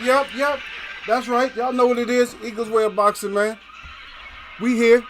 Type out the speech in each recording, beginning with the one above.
Yep. That's right. Y'all know what it is. Eagles way of boxing, man. We here.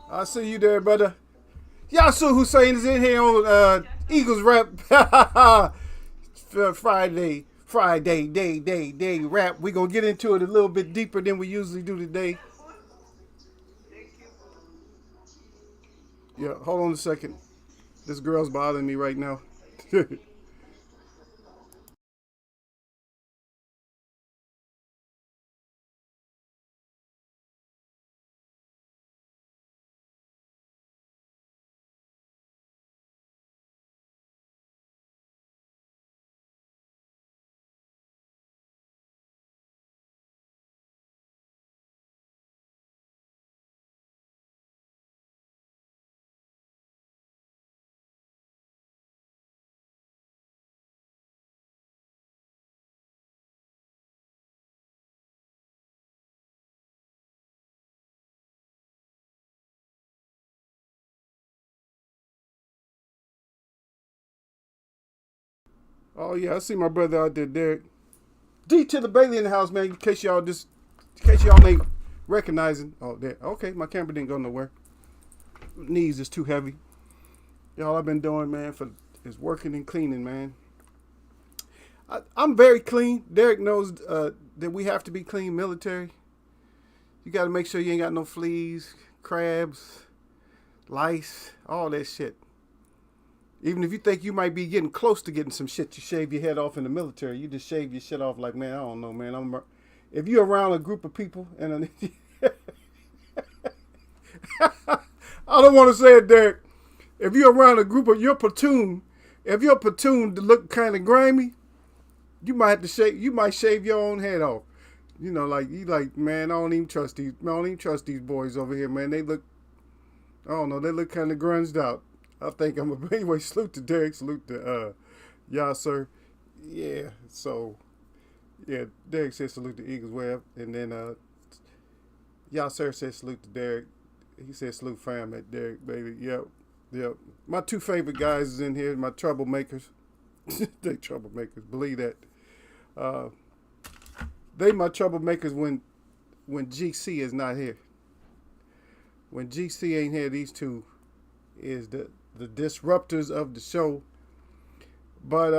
I see you there, brother. Yasu Hussein is in here on Eagles Rap Friday rap. We gonna get into it a little bit deeper than we usually do today. Yeah, hold on a second. This girl's bothering me right now. Oh yeah, I see my brother out there, Derek. D to the Bailey in the house, man. In case y'all ain't recognizing. Oh, there. Okay, my camera didn't go nowhere. Knees is too heavy. Y'all I've been doing, man, for is working and cleaning, man. I'm very clean. Derek knows that we have to be clean military. You got to make sure you ain't got no fleas, crabs, lice, all that shit. Even if you think you might be getting close to getting some shit, you shave your head off in the military. You just shave your shit off like, man, I don't know, man. If you're around a group of people and I don't want to say it, Derek. If you're around a group of your platoon, if your platoon look kind of grimy, you might have to shave. You might shave your own head off. You know, like you like, man. I don't even trust these. I don't even trust these boys over here, man. They look. I don't know. They look kind of grunged out. I think I'm a anyway. Salute to Derek. Salute to y'all, sir. Yeah. So yeah, Derek said salute to Eagles Web, and then y'all, sir said salute to Derek. He said salute fam at Derek, baby. Yep. My two favorite guys is in here. My troublemakers. They troublemakers. Believe that. Uh, they my troublemakers when GC is not here. When GC ain't here, these two is the disruptors of the show. But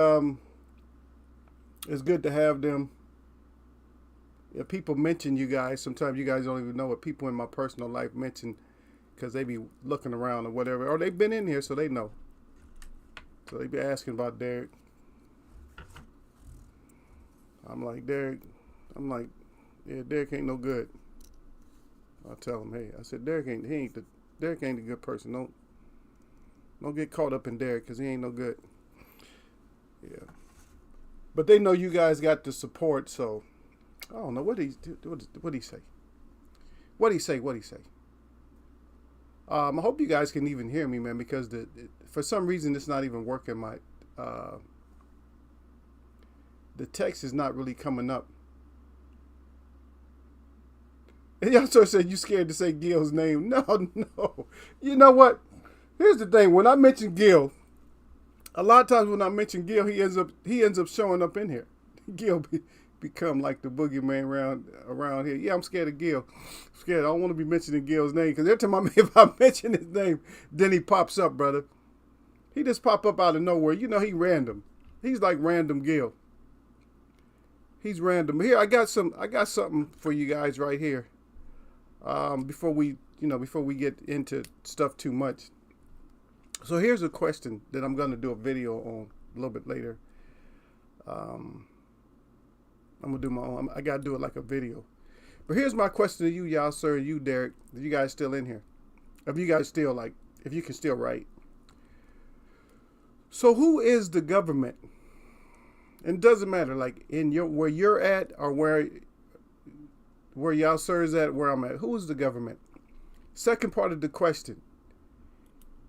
it's good to have them. If people mention you guys, sometimes you guys don't even know what people in my personal life mention because they be looking around or whatever, or they've been in here so they know. So they be asking about Derek. I'm like, Derek. I'm like, yeah, Derek ain't no good. I tell him, hey, I said Derek ain't Derek ain't a good person. Don't get caught up in Derek because he ain't no good. Yeah, but they know you guys got the support, so I don't know what he say. What he say. I hope you guys can even hear me, man, because for some reason it's not even working. uh, the text is not really coming up. And y'all sort of said you scared to say Gil's name. No, no. You know what? Here's the thing. When I mention Gil, a lot of times when I mention Gil, he ends up showing up in here. Gil become like the boogeyman around here. Yeah, I'm scared of Gil. I'm scared. I don't want to be mentioning Gil's name because every time if I mention his name, then he pops up, brother. He just pop up out of nowhere. You know, he random. He's like random Gil. He's random. Here, I got something for you guys right here. Before we get into stuff too much. So here's a question that I'm going to do a video on a little bit later. I'm going to do my own. I got to do it like a video. But here's my question to you, y'all, sir, and you, Derek. If you guys still in here. If you guys still, if you can still write. So who is the government? And it doesn't matter, like, where you're at or where y'all, sir, is at, where I'm at. Who is the government? Second part of the question.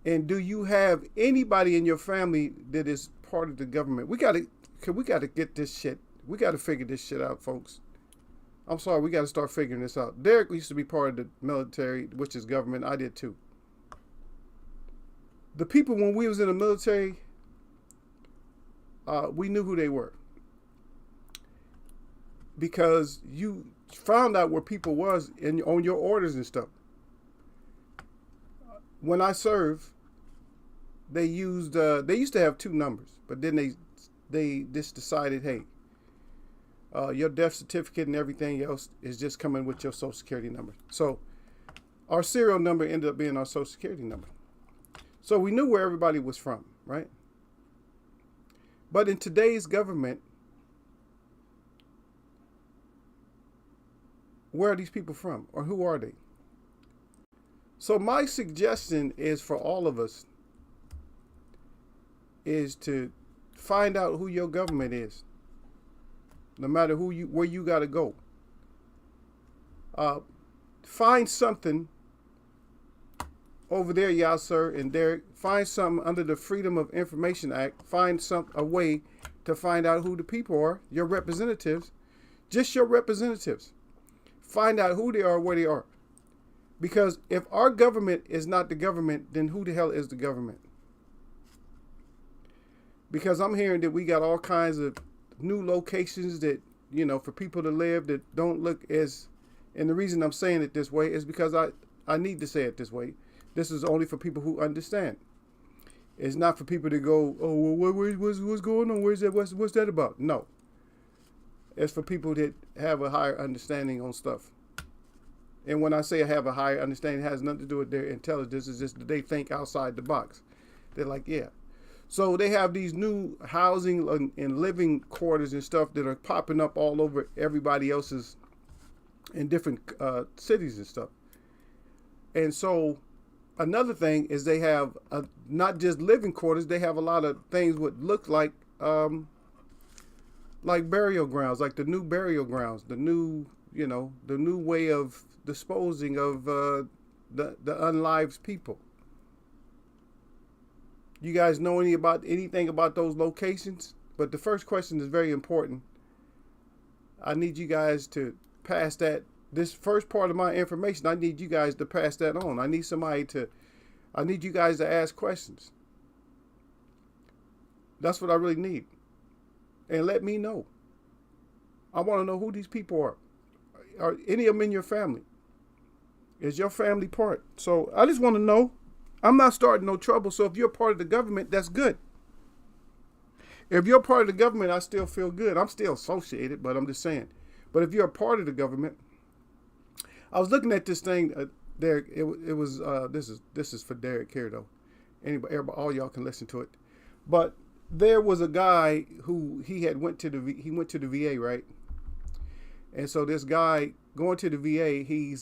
And do you have anybody in your family that is part of the government? We gotta get this shit. We gotta figure this shit out, folks. I'm sorry, we gotta start figuring this out. Derek used to be part of the military, which is government. I did too. The people when we was in the military, we knew who they were. Because you found out where people was on your orders and stuff. When I served, they used to have two numbers, but then they just decided, hey, your death certificate and everything else is just coming with your Social Security number. So our serial number ended up being our Social Security number. So we knew where everybody was from, right? But in today's government, where are these people from, or who are they? So my suggestion is for all of us is to find out who your government is, no matter where you got to go. Find something over there, y'all, sir, and Derek. Find something under the Freedom of Information Act. Find a way to find out who the people are, your representatives, just your representatives. Find out who they are, where they are. Because if our government is not the government, then who the hell is the government? Because I'm hearing that we got all kinds of new locations that, for people to live that don't look as, and the reason I'm saying it this way is because I need to say it this way. This is only for people who understand. It's not for people to go, oh, well, what's going on? Where's that? What's that about? No. It's for people that have a higher understanding on stuff. And when I say I have a higher understanding, it has nothing to do with their intelligence. It's just that they think outside the box. They're like, yeah. So they have these new housing and living quarters and stuff that are popping up all over everybody else's in different cities and stuff. And so another thing is they have not just living quarters. They have a lot of things what look like burial grounds, like the new burial grounds, the new way of disposing of the unlived people. You guys know anything about those locations? But the first question is very important. I need you guys to pass that. This first part of my information, I need you guys to pass that on. I need you guys to ask questions. That's what I really need. And let me know. I want to know who these people are. Are any of them in your family? Is your family part? So I just want to know. I'm not starting no trouble. So if you're part of the government, that's good. If you're part of the government, I still feel good. I'm still associated, but I'm just saying. But if you're a part of the government, I was looking at this thing, Derek. It was this is for Derek here though. Everybody, all y'all can listen to it. But there was a guy who he went to the VA, right? And so this guy going to the VA, he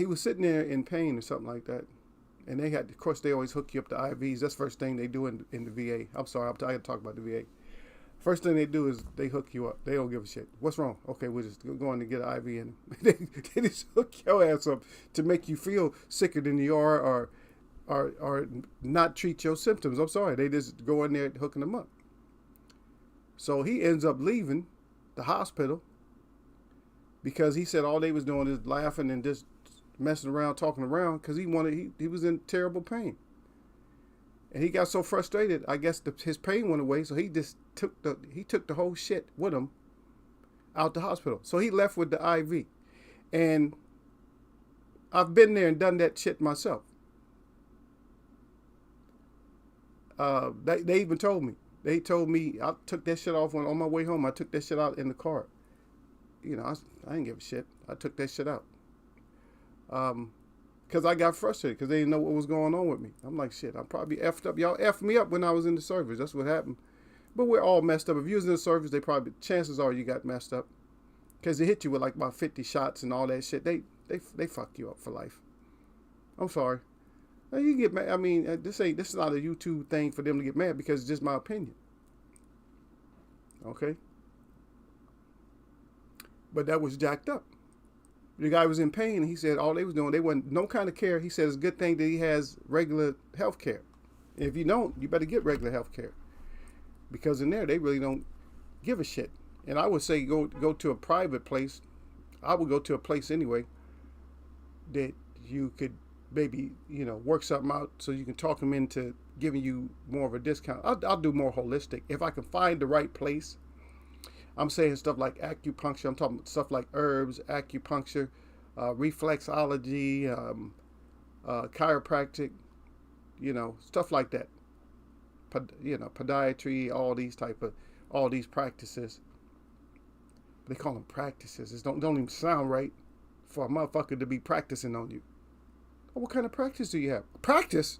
was sitting there in pain or something like that. And of course, they always hook you up to IVs. That's the first thing they do in the VA. I'm sorry, I got to talk about the VA. First thing they do is they hook you up. They don't give a shit. What's wrong? Okay, we're just going to get an IV in. They just hook your ass up to make you feel sicker than you are, or or not treat your symptoms. I'm sorry, they just go in there hooking them up. So he ends up leaving the hospital because he said all they was doing is laughing and just messing around, talking around, because he was in terrible pain. And he got so frustrated, I guess his pain went away, so he just took the whole shit with him out the hospital. So he left with the IV. And I've been there and done that shit myself. They even told me. They told me I took that shit off on my way home. I took that shit out in the car. I didn't give a shit. I took that shit out. Because I got frustrated because they didn't know what was going on with me. I'm like, shit, I'm probably effed up. Y'all effed me up when I was in the service. That's what happened. But we're all messed up. If you was in the service, chances are you got messed up. Because they hit you with like about 50 shots and all that shit. They fuck you up for life. I'm sorry. Now you get mad. I mean, this is not a YouTube thing for them to get mad because it's just my opinion. Okay? But that was jacked up. The guy was in pain, and he said all they was doing, they wasn't no kind of care. He said it's a good thing that he has regular health care. If you don't, you better get regular health care. Because in there, they really don't give a shit. And I would say go to a private place. I would go to a place anyway that you could maybe, work something out so you can talk them into giving you more of a discount. I'll do more holistic. If I can find the right place. I'm saying stuff like acupuncture. I'm talking stuff like herbs, acupuncture, reflexology, chiropractic, stuff like that. Podiatry, all these practices. They call them practices. It don't even sound right for a motherfucker to be practicing on you. Oh, what kind of practice do you have? Practice?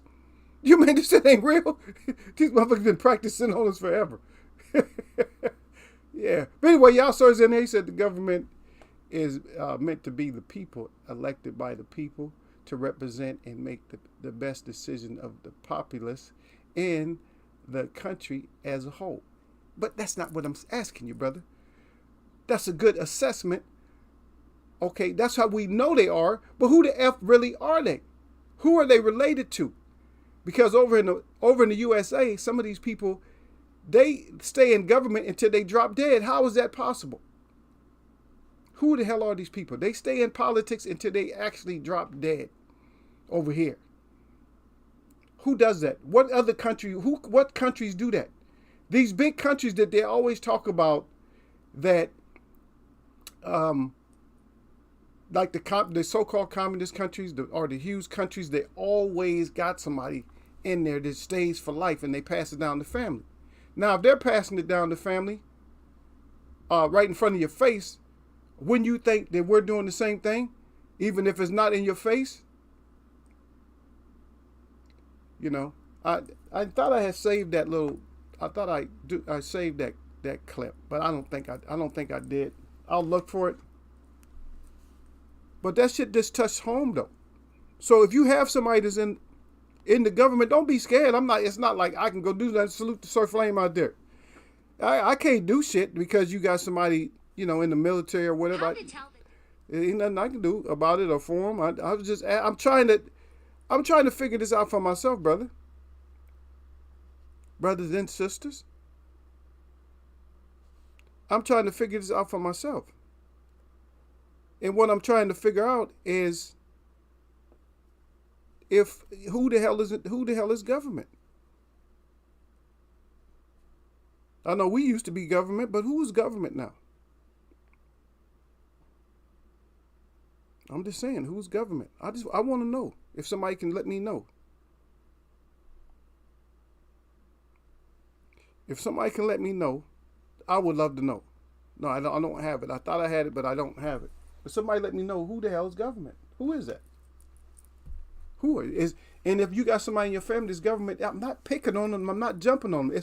You mean this shit ain't real? These motherfuckers been practicing on us forever. Yeah. But anyway, y'all sirs in there, he said the government is meant to be the people, elected by the people to represent and make the best decision of the populace in the country as a whole. But that's not what I'm asking you, brother. That's a good assessment. Okay, that's how we know they are. But who the F really are they? Who are they related to? Because over in the USA, some of these people, they stay in government until they drop dead. How is that possible? Who the hell are these people? They stay in politics until they actually drop dead over here. Who does that? What other country, what countries do that? These big countries that they always talk about that, like the so-called communist countries or the huge countries, they always got somebody in there that stays for life and they pass it down to family. Now, if they're passing it down to family right in front of your face, wouldn't you think that we're doing the same thing, even if it's not in your face? I thought I had saved that little. I thought I saved that clip, but I don't think I did. I'll look for it. But that shit just touched home though. So if you have somebody that's in the government, don't be scared. It's not like I can go do that. Salute the Sir Flame out there. I can't do shit because you got somebody, in the military or whatever. Ain't nothing I can do about it or for them. I'm trying to figure this out for myself, brother. Brothers and sisters. I'm trying to figure this out for myself. And what I'm trying to figure out is who the hell is government? I know we used to be government, but who is government now? I'm just saying, who's government? I want to know if somebody can let me know. If somebody can let me know, I would love to know. No, I don't have it. I thought I had it, but I don't have it. But somebody let me know who the hell is government. Who is that? And if you got somebody in your family that's government, I'm not picking on them. I'm not jumping on them.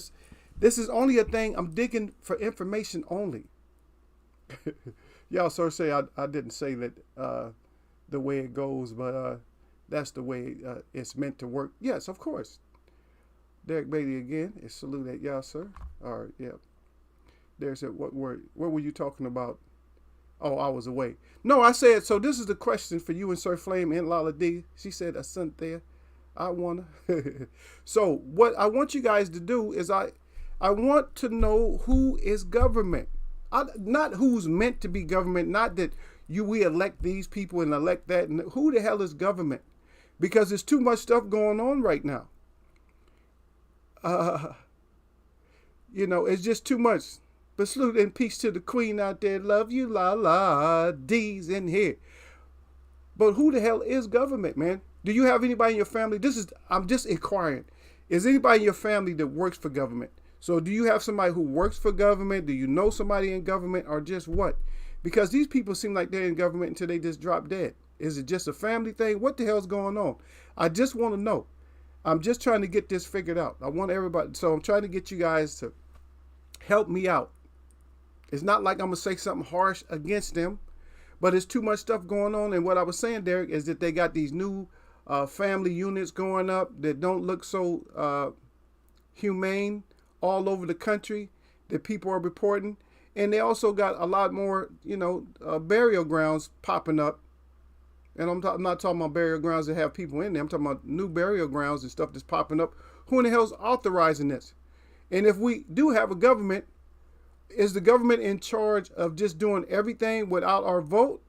This is only a thing. I'm digging for information only. Y'all sort of say I didn't say that the way it goes, but that's the way it's meant to work. Yes, of course. Derek Bailey again. It's salute at y'all, sir. Or yeah. There's a what were you talking about? Oh, I was away. No, I said, so this is the question for you and Sir Flame and Lala D. She said, Asante, I wanna. So what I want you guys to do is I want to know who is government. Not who's meant to be government. Not that we elect these people and elect that. And who the hell is government? Because there's too much stuff going on right now. Uh, it's just too much. But salute and peace to the queen out there. Love you, la la. D's in here. But who the hell is government, man? Do you have anybody in your family? I'm just inquiring. Is anybody in your family that works for government? So do you have somebody who works for government? Do you know somebody in government, or just what? Because these people seem like they're in government until they just drop dead. Is it just a family thing? What the hell's going on? I just want to know. I'm just trying to get this figured out. I want everybody. So I'm trying to get you guys to help me out. It's not like I'm going to say something harsh against them, but there's too much stuff going on. And what I was saying, Derek, is that they got these new family units going up that don't look so humane all over the country that people are reporting. And they also got a lot more, burial grounds popping up. And I'm not talking about burial grounds that have people in there. I'm talking about new burial grounds and stuff that's popping up. Who in the hell's authorizing this? And if we do have a government, is the government in charge of just doing everything without our vote?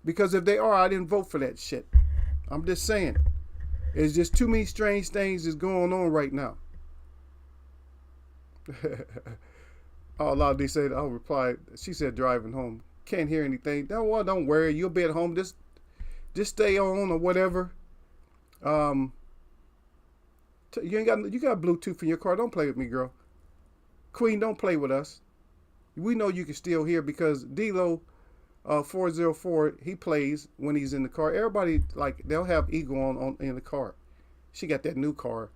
Because if they are, I didn't vote for that shit. I'm just saying. It's just too many strange things is going on right now. Oh, Lottie said, I'll reply. She said driving home. Can't hear anything. Don't worry. You'll be at home. Just stay on or whatever. You got Bluetooth in your car. Don't play with me, girl. Queen, don't play with us. We know you can still hear because D-Lo 404, he plays when he's in the car. Everybody, they'll have Eagle on in the car. She got that new car,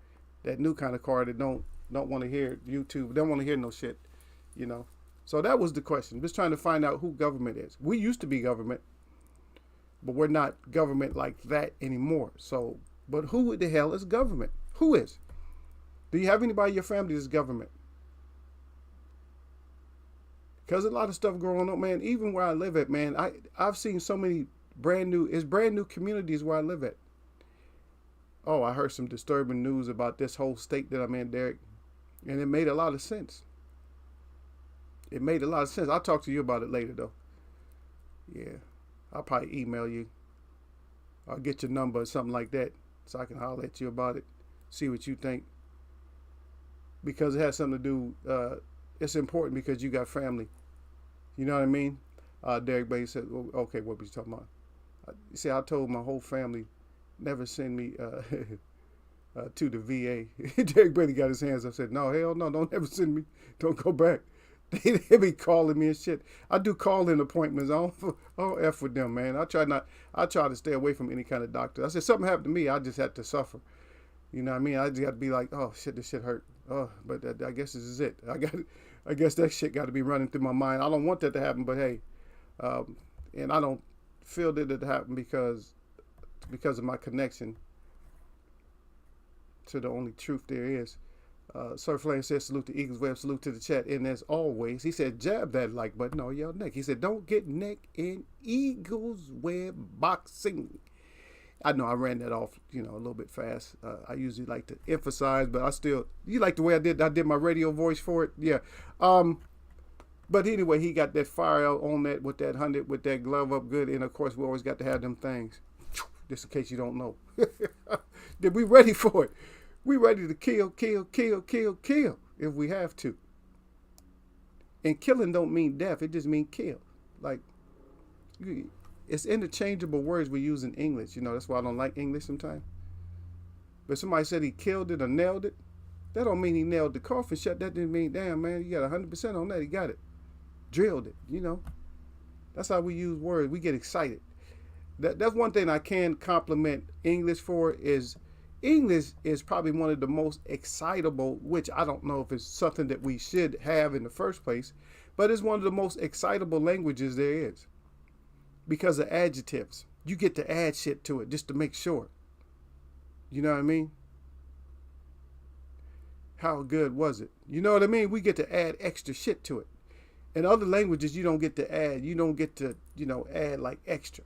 that new kind of car that don't want to hear YouTube. Don't want to hear no shit, So that was the question. Just trying to find out who government is. We used to be government, but we're not government like that anymore. So, but who the hell is government? Who is? Do you have anybody in your family that's government? Because a lot of stuff going on, man. Even where I live at, man, I've seen so many brand new communities where I live at. Oh, I heard some disturbing news about this whole state that I'm in, Derek. And it made a lot of sense. It made a lot of sense. I'll talk to you about it later, though. Yeah. I'll probably email you. I'll get your number or something like that so I can holler at you about it. See what you think. Because it has something to do, it's important because you got family. You know what I mean? Derek Bay said, well, okay, what was you talking about? You see, I told my whole family, never send me to the VA. Derek Brady got his hands up, said, no, hell no, don't ever send me. Don't go back. They be calling me and shit. I do call-in appointments. I don't F with them, man. I try to stay away from any kind of doctor. I said, something happened to me, I just had to suffer. You know what I mean? I just got to be like, oh, shit, this shit hurt. Oh, but I guess this is it. I guess that shit got to be running through my mind. I don't want that to happen, but hey, and I don't feel that it happened because of my connection to the only truth there is. Sir Flame says, salute to Eagles Web, salute to the chat. And as always, he said, jab that like button on your neck. He said, don't get neck in Eagles Web boxing. I know I ran that off, a little bit fast. I usually like to emphasize, but you like the way I did my radio voice for it? Yeah. But anyway, he got that fire on that with that 100, with that glove up good. And of course, we always got to have them things. Just in case you don't know. That we ready for it. We ready to kill if we have to. And killing don't mean death. It just means kill. It's interchangeable words we use in English. That's why I don't like English sometimes. But somebody said he killed it or nailed it. That don't mean he nailed the coffin shut. That didn't mean, damn, man, you got 100% on that. He got it. Drilled it, That's how we use words. We get excited. That's one thing I can compliment English for is English is probably one of the most excitable, which I don't know if it's something that we should have in the first place, but it's one of the most excitable languages there is. Because of adjectives. You get to add shit to it just to make sure. You know what I mean? How good was it? You know what I mean? We get to add extra shit to it. In other languages, you don't get to add. You don't get to, add like extra.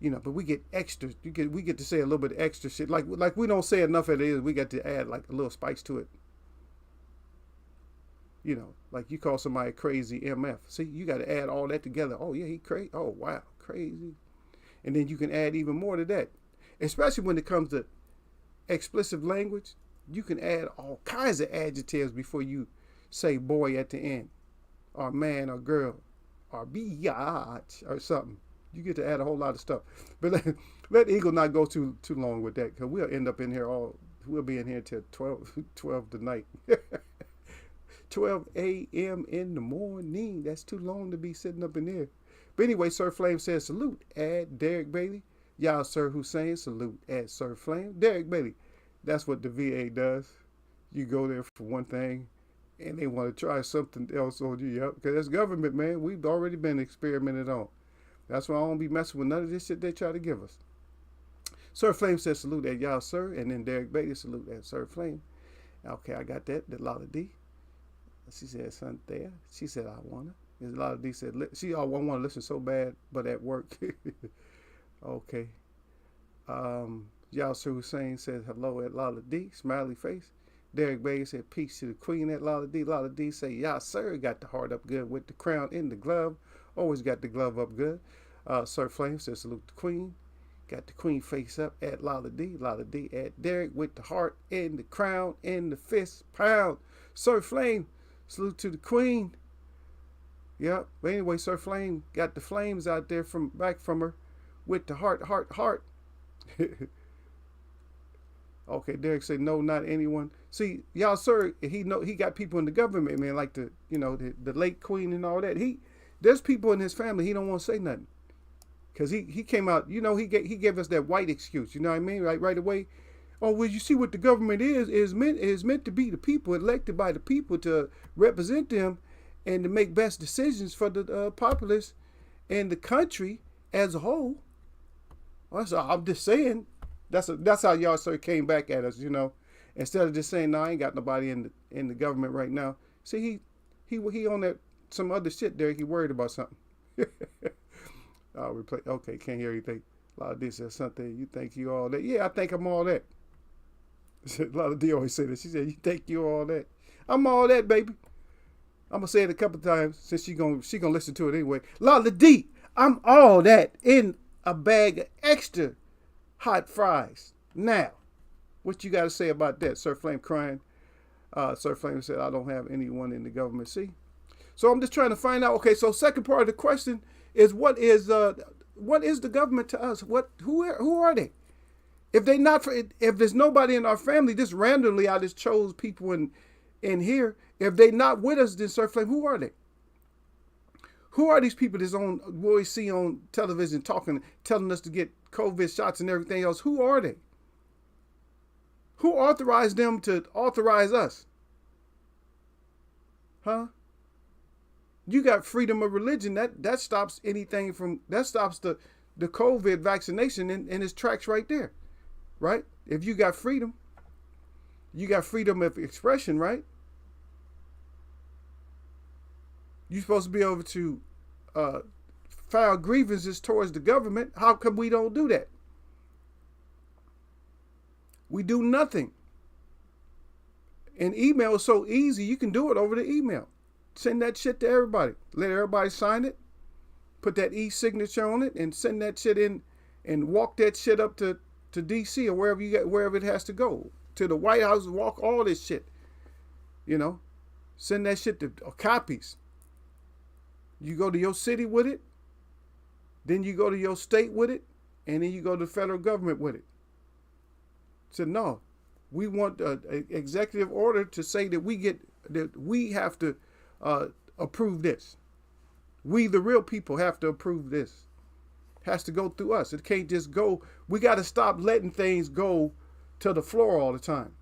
But we get extra. We get to say a little bit of extra shit. Like we don't say enough as it is. We got to add like a little spice to it. Like you call somebody crazy MF. See, you got to add all that together. Oh yeah, he crazy. Oh wow, crazy. And then you can add even more to that. Especially when it comes to explicit language, you can add all kinds of adjectives before you say boy at the end, or man or girl, or biatch or something. You get to add a whole lot of stuff. But let Eagle not go too long with that, because we'll end up in here we'll be in here till 12 tonight. 12 a.m. in the morning. That's too long to be sitting up in here. But anyway, Sir Flame says, salute at Derek Bailey. Y'all, Sir Hussein, salute at Sir Flame. Derek Bailey, that's what the VA does. You go there for one thing, and they want to try something else on you. Yep, because that's government, man. We've already been experimented on. That's why I don't be messing with none of this shit they try to give us. Sir Flame says, salute at y'all, sir. And then Derek Bailey, salute at Sir Flame. Okay, I got that. The Lotta D. She said, son, there. She said, I wanna. There's a lot of D said, I want to listen so bad, but at work. Okay. Yasser Hussein said hello at Lotta D, smiley face. Derek Bailey said peace to the queen at Lotta D. Lotta D say, yeah, sir, got the heart up good with the crown in the glove. Always got the glove up good. Sir Flame says salute the queen. Got the queen face up at Lotta D. Lotta D at Derek with the heart in the crown in the fist pound. Sir Flame, salute to the queen. Yep. But anyway, Sir Flame got the flames out there back from her with the heart. Okay, Derek said no, not anyone. See, y'all, sir, he got people in the government, man, like the late queen and all that. There's people in his family he don't want to say nothing, cause he came out, he gave us that white excuse, you know what I mean, right away. Oh, well, you see what the government is meant to be the people, elected by the people to represent them and to make best decisions for the populace and the country as a whole. I'm just saying, that's how y'all sir came back at us, instead of just saying, no, I ain't got nobody in the government right now. See, he on that some other shit there. He worried about something. I'll replay. Okay, can't hear anything. A lot of D says something. You think you all that? Yeah, I think I'm all that. A lot of D always say that. She said, you think you all that? I'm all that, baby. I'm gonna say it a couple times since she gonna listen to it anyway. Lola D, I'm all that in a bag of extra hot fries. Now, what you got to say about that? Sir Flame crying. Sir Flame said, I don't have anyone in the government. See? So I'm just trying to find out. Okay, so second part of the question is what is the government to us? Who are they? If there's nobody in our family, just randomly I just chose people in here. If they not with us, then Sir Flame, who are they? Who are these people that's we always see on television telling us to get COVID shots and everything else? Who are they? Who authorized them to authorize us? Huh? You got freedom of religion. That stops anything that stops the COVID vaccination in its tracks right there. Right? If you got freedom of expression, right? You're supposed to be able to file grievances towards the government. How come we don't do that? We do nothing. And email is so easy, you can do it over the email. Send that shit to everybody. Let everybody sign it. Put that e-signature on it and send that shit in and walk that shit up to DC or wherever it has to go. To the White House, walk all this shit. Send that shit to copies. You go to your city with it, then you go to your state with it, and then you go to the federal government with it. So no, we want an executive order to say that we have to approve this. We, the real people, have to approve this. It has to go through us. It can't just go. We got to stop letting things go to the floor all the time.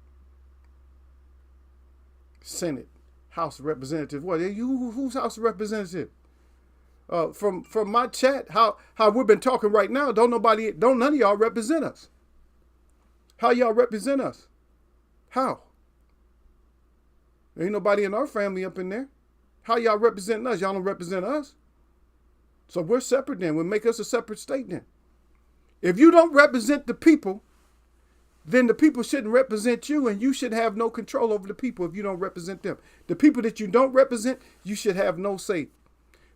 Senate, House of Representatives. What? Who's House of Representatives? From my chat, how we've been talking right now, don't none of y'all represent us. How y'all represent us? How? There ain't nobody in our family up in there. How y'all representing us? Y'all don't represent us. So we're separate then. We'll make us a separate state then. If you don't represent the people, then the people shouldn't represent you, and you should have no control over the people if you don't represent them. The people that you don't represent, you should have no say,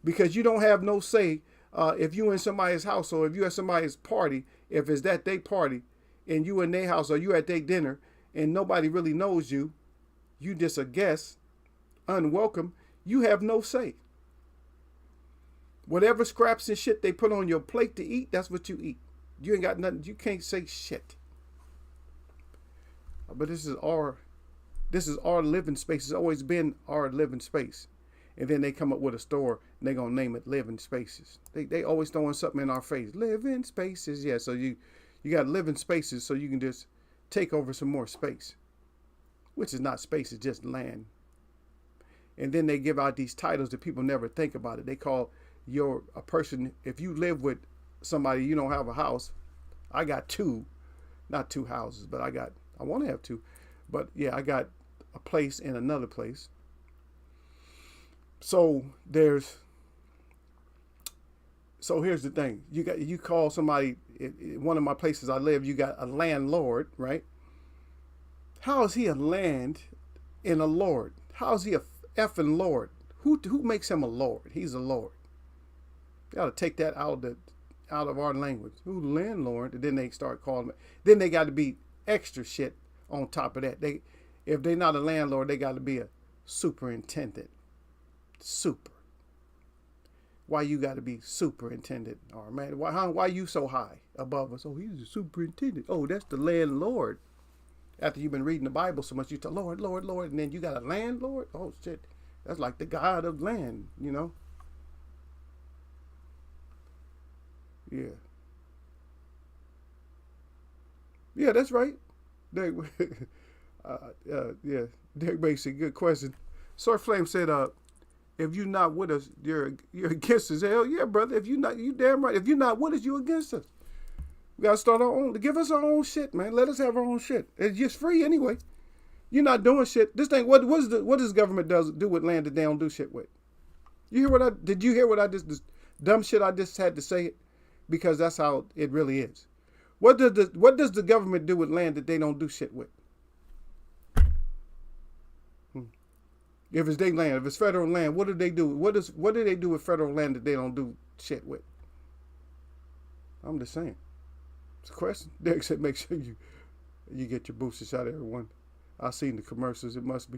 because you don't have no say if you in somebody's house, or if you at somebody's party, if it's that they party, and you in their house, or you at their dinner, and nobody really knows you, you just a guest, unwelcome, you have no say. Whatever scraps and shit they put on your plate to eat, that's what you eat. You ain't got nothing, you can't say shit. But this is our living space. It's always been our living space. And then they come up with a store and they're gonna name it Living Spaces. They always throwing something in our face. Living spaces. Yeah, so you got living spaces so you can just take over some more space. Which is not space, it's just land. And then they give out these titles that people never think about it. They call a person, if you live with somebody, you don't have a house. I got two, not two houses, but I want to have two. But yeah, I got a place and another place. So here's the thing. You call somebody, one of my places I live, you got a landlord, right? How is he a land and a lord? How is he a effing lord? Who makes him a lord? He's a lord. You got to take that out of our language. Who the landlord? And then they start calling it. Then they got to be extra shit on top of that. If they're not a landlord, they got to be a superintendent. Super. Why you got to be superintendent? Or man, why you so high above us? Oh, he's a superintendent. Oh, that's the landlord. After you've been reading the Bible so much, you tell Lord, Lord, Lord, and then you got a landlord? Oh shit. That's like the God of land, you know? Yeah. Yeah, that's right. Derek, yeah, Derek makes a good question. Sir Flame said, if you're not with us, you're against us. Hell yeah, brother. If you damn right. If you're not with us, you against us. We gotta start our own. Give us our own shit, man. Let us have our own shit. It's just free anyway. You're not doing shit. This thing. What does the government do with land that they don't do shit with? Did you hear what I just this dumb shit I just had to say it? Because that's how it really is. What does the government do with land that they don't do shit with? If it's their land, if it's federal land, what do they do? What do they do with federal land that they don't do shit with? I'm just saying. It's a question. Derek said, make sure you get your booster shot, everyone. I've seen the commercials. It must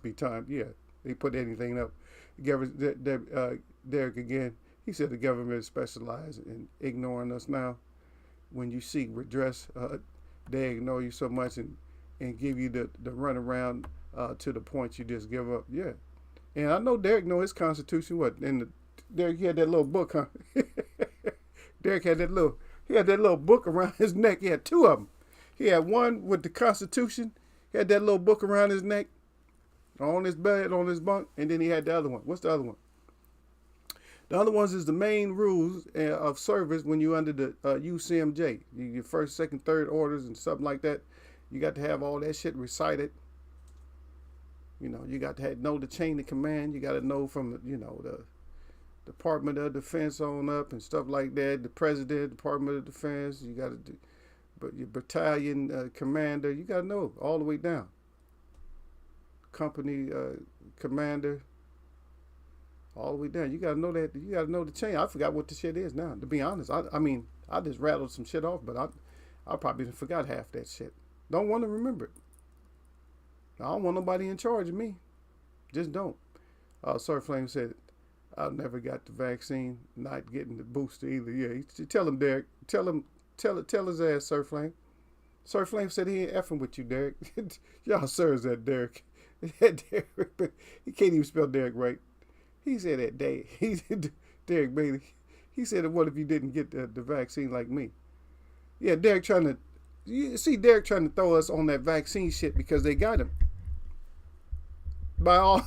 be time. Yeah, they put anything up. Derek again. He said the government is specialized in ignoring us now. When you seek redress, they ignore you so much and give you the runaround to the point you just give up. Yeah, and I know Derek know his Constitution. Derek, he had that little book, huh? Derek had that little book around his neck. He had two of them. He had one with the Constitution. He had that little book around his neck, on his bed, on his bunk, and then he had the other one. What's the other one? The other ones is the main rules of service when you're under the UCMJ. Your first, second, third orders and something like that. You got to have all that shit recited. You know, you got to know the chain of command. You got to know from, the Department of Defense on up and stuff like that. The President, Department of Defense. You got to do, but your battalion commander. You got to know all the way down. Company commander. All the way down. You got to know that. You got to know the chain. I forgot what the shit is now, to be honest. I mean, I just rattled some shit off, but I probably forgot half that shit. Don't want to remember it. I don't want nobody in charge of me. Just don't. Sir Flame said, I never got the vaccine, not getting the booster either. Yeah, tell him, Derek. Tell his ass, Sir Flame. Sir Flame said he ain't effing with you, Derek. Y'all sirs that Derek. Derek. He can't even spell Derek right. He said that Derek Bailey. He said, what if you didn't get the vaccine like me? Yeah, Derek trying to throw us on that vaccine shit because they got him. By all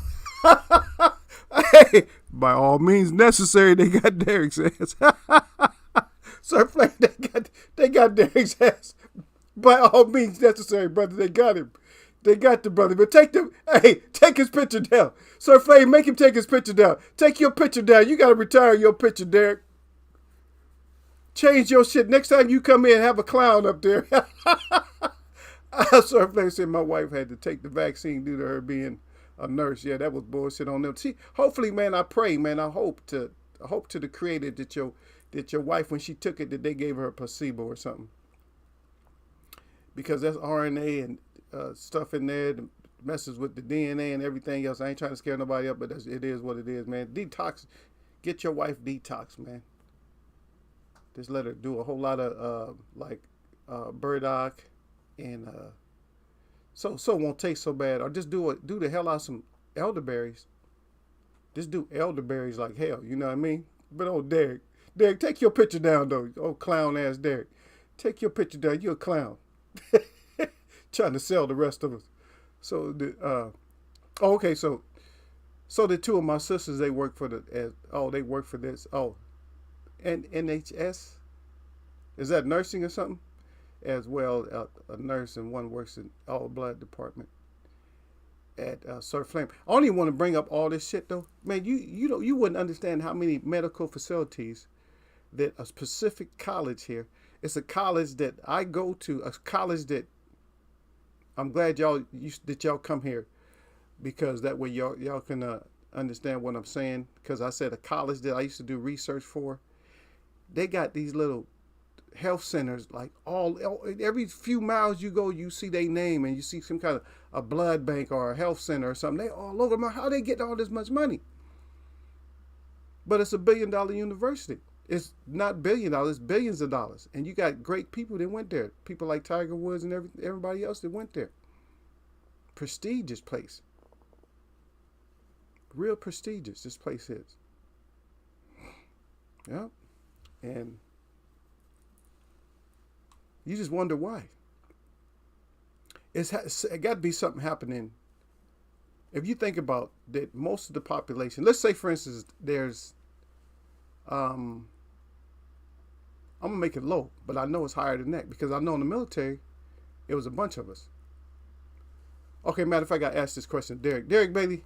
means necessary, they got Derek's ass. Sir Flame, they got Derek's ass. By all means necessary, brother, they got him. They got the brother, but take his picture down. Sir Flame, make him take his picture down. Take your picture down. You got to retire your picture, Derek. Change your shit. Next time you come in, have a clown up there. So they said my wife had to take the vaccine due to her being a nurse. Yeah, that was bullshit on them. See, hopefully, man, I pray, man, I hope to the Creator that your wife, when she took it, that they gave her a placebo or something, because that's RNA and stuff in there that messes with the DNA and everything else. I ain't trying to scare nobody up, but it is what it is, man. Detox, get your wife detox, man. Just let her do a whole lot of burdock and so it won't taste so bad. Or just do the hell out of some elderberries. Just do elderberries like hell, you know what I mean? But oh, Derek, take your picture down though. Oh, clown ass Derek, take your picture down. You're a clown. Trying to sell the rest of us. So okay, so the two of my sisters, they work for they work for this. Oh, and NHS, is that nursing or something? As well, a nurse, and one works in all blood department at Sir Flame. I only want to bring up all this shit though, man. You wouldn't understand how many medical facilities that a specific college here. It's a college that I go to, a college that I'm glad y'all come here, because that way y'all can understand what I'm saying. Because I said a college that I used to do research for, they got these little health centers, like every few miles you go, you see their name, and you see some kind of a blood bank or a health center or something. They all over. How they get all this much money? But it's $1 billion university. It's not $1 billion, it's billions of dollars. And you got great people that went there. People like Tiger Woods and everybody else that went there. Prestigious place. Real prestigious, this place is. Yeah. And you just wonder why. It got to be something happening. If you think about that, most of the population, let's say for instance, there's, I'm going to make it low, but I know it's higher than that, because I know in the military, it was a bunch of us. Okay, matter of fact, I asked this question, Derek Bailey,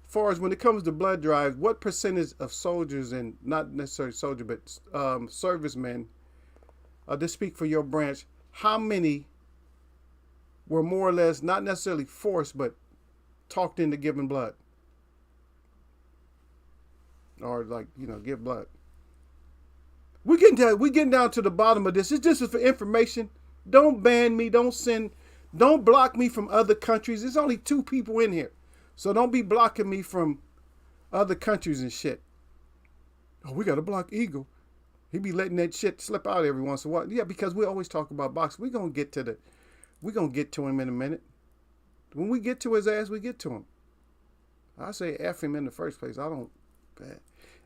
as far as when it comes to blood drives, what percentage of soldiers, and not necessarily soldiers, but servicemen, to speak for your branch, how many were more or less, not necessarily forced, but talked into giving blood? Or give blood. We're getting down to the bottom of this. It's just for information. Don't ban me. Don't block me from other countries. There's only 2 people in here. So don't be blocking me from other countries and shit. Oh, we got to block Eagle. He be letting that shit slip out every once in a while. Yeah, because we always talk about boxing. We're going to get to him in a minute. When we get to his ass, we get to him. I say F him in the first place. I don't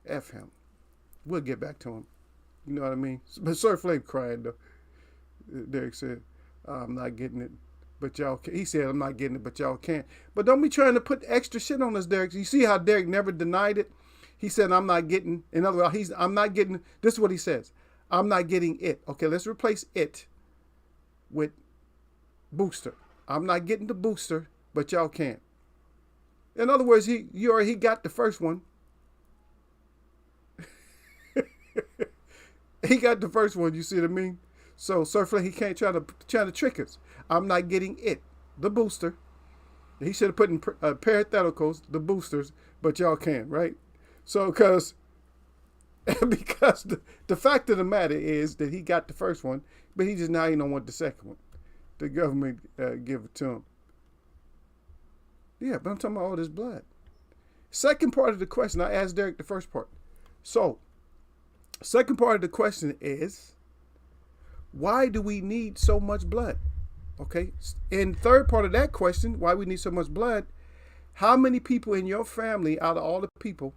F him. We'll get back to him. You know what I mean? But Sir Flame crying though. Derek said, I'm not getting it, but y'all can. He said, I'm not getting it, but y'all can't. But don't be trying to put extra shit on us, Derek. You see how Derek never denied it? He said, I'm not getting, in other words, I'm not getting, this is what he says. I'm not getting it. Okay, let's replace it with booster. I'm not getting the booster, but y'all can't. In other words, he got the first one. He got the first one, you see what I mean? So Sir Flame, he can't try to trick us. I'm not getting it, the booster. He should have put in parentheticals, the boosters, but y'all can, right? So because the fact of the matter is that he got the first one, but he don't want the second one. The government give it to him. Yeah, but I'm talking about all this blood. Second part of the question, I asked Derek the first part. So, second part of the question is, why do we need so much blood? Okay. And third part of that question, why we need so much blood, how many people in your family, out of all the people,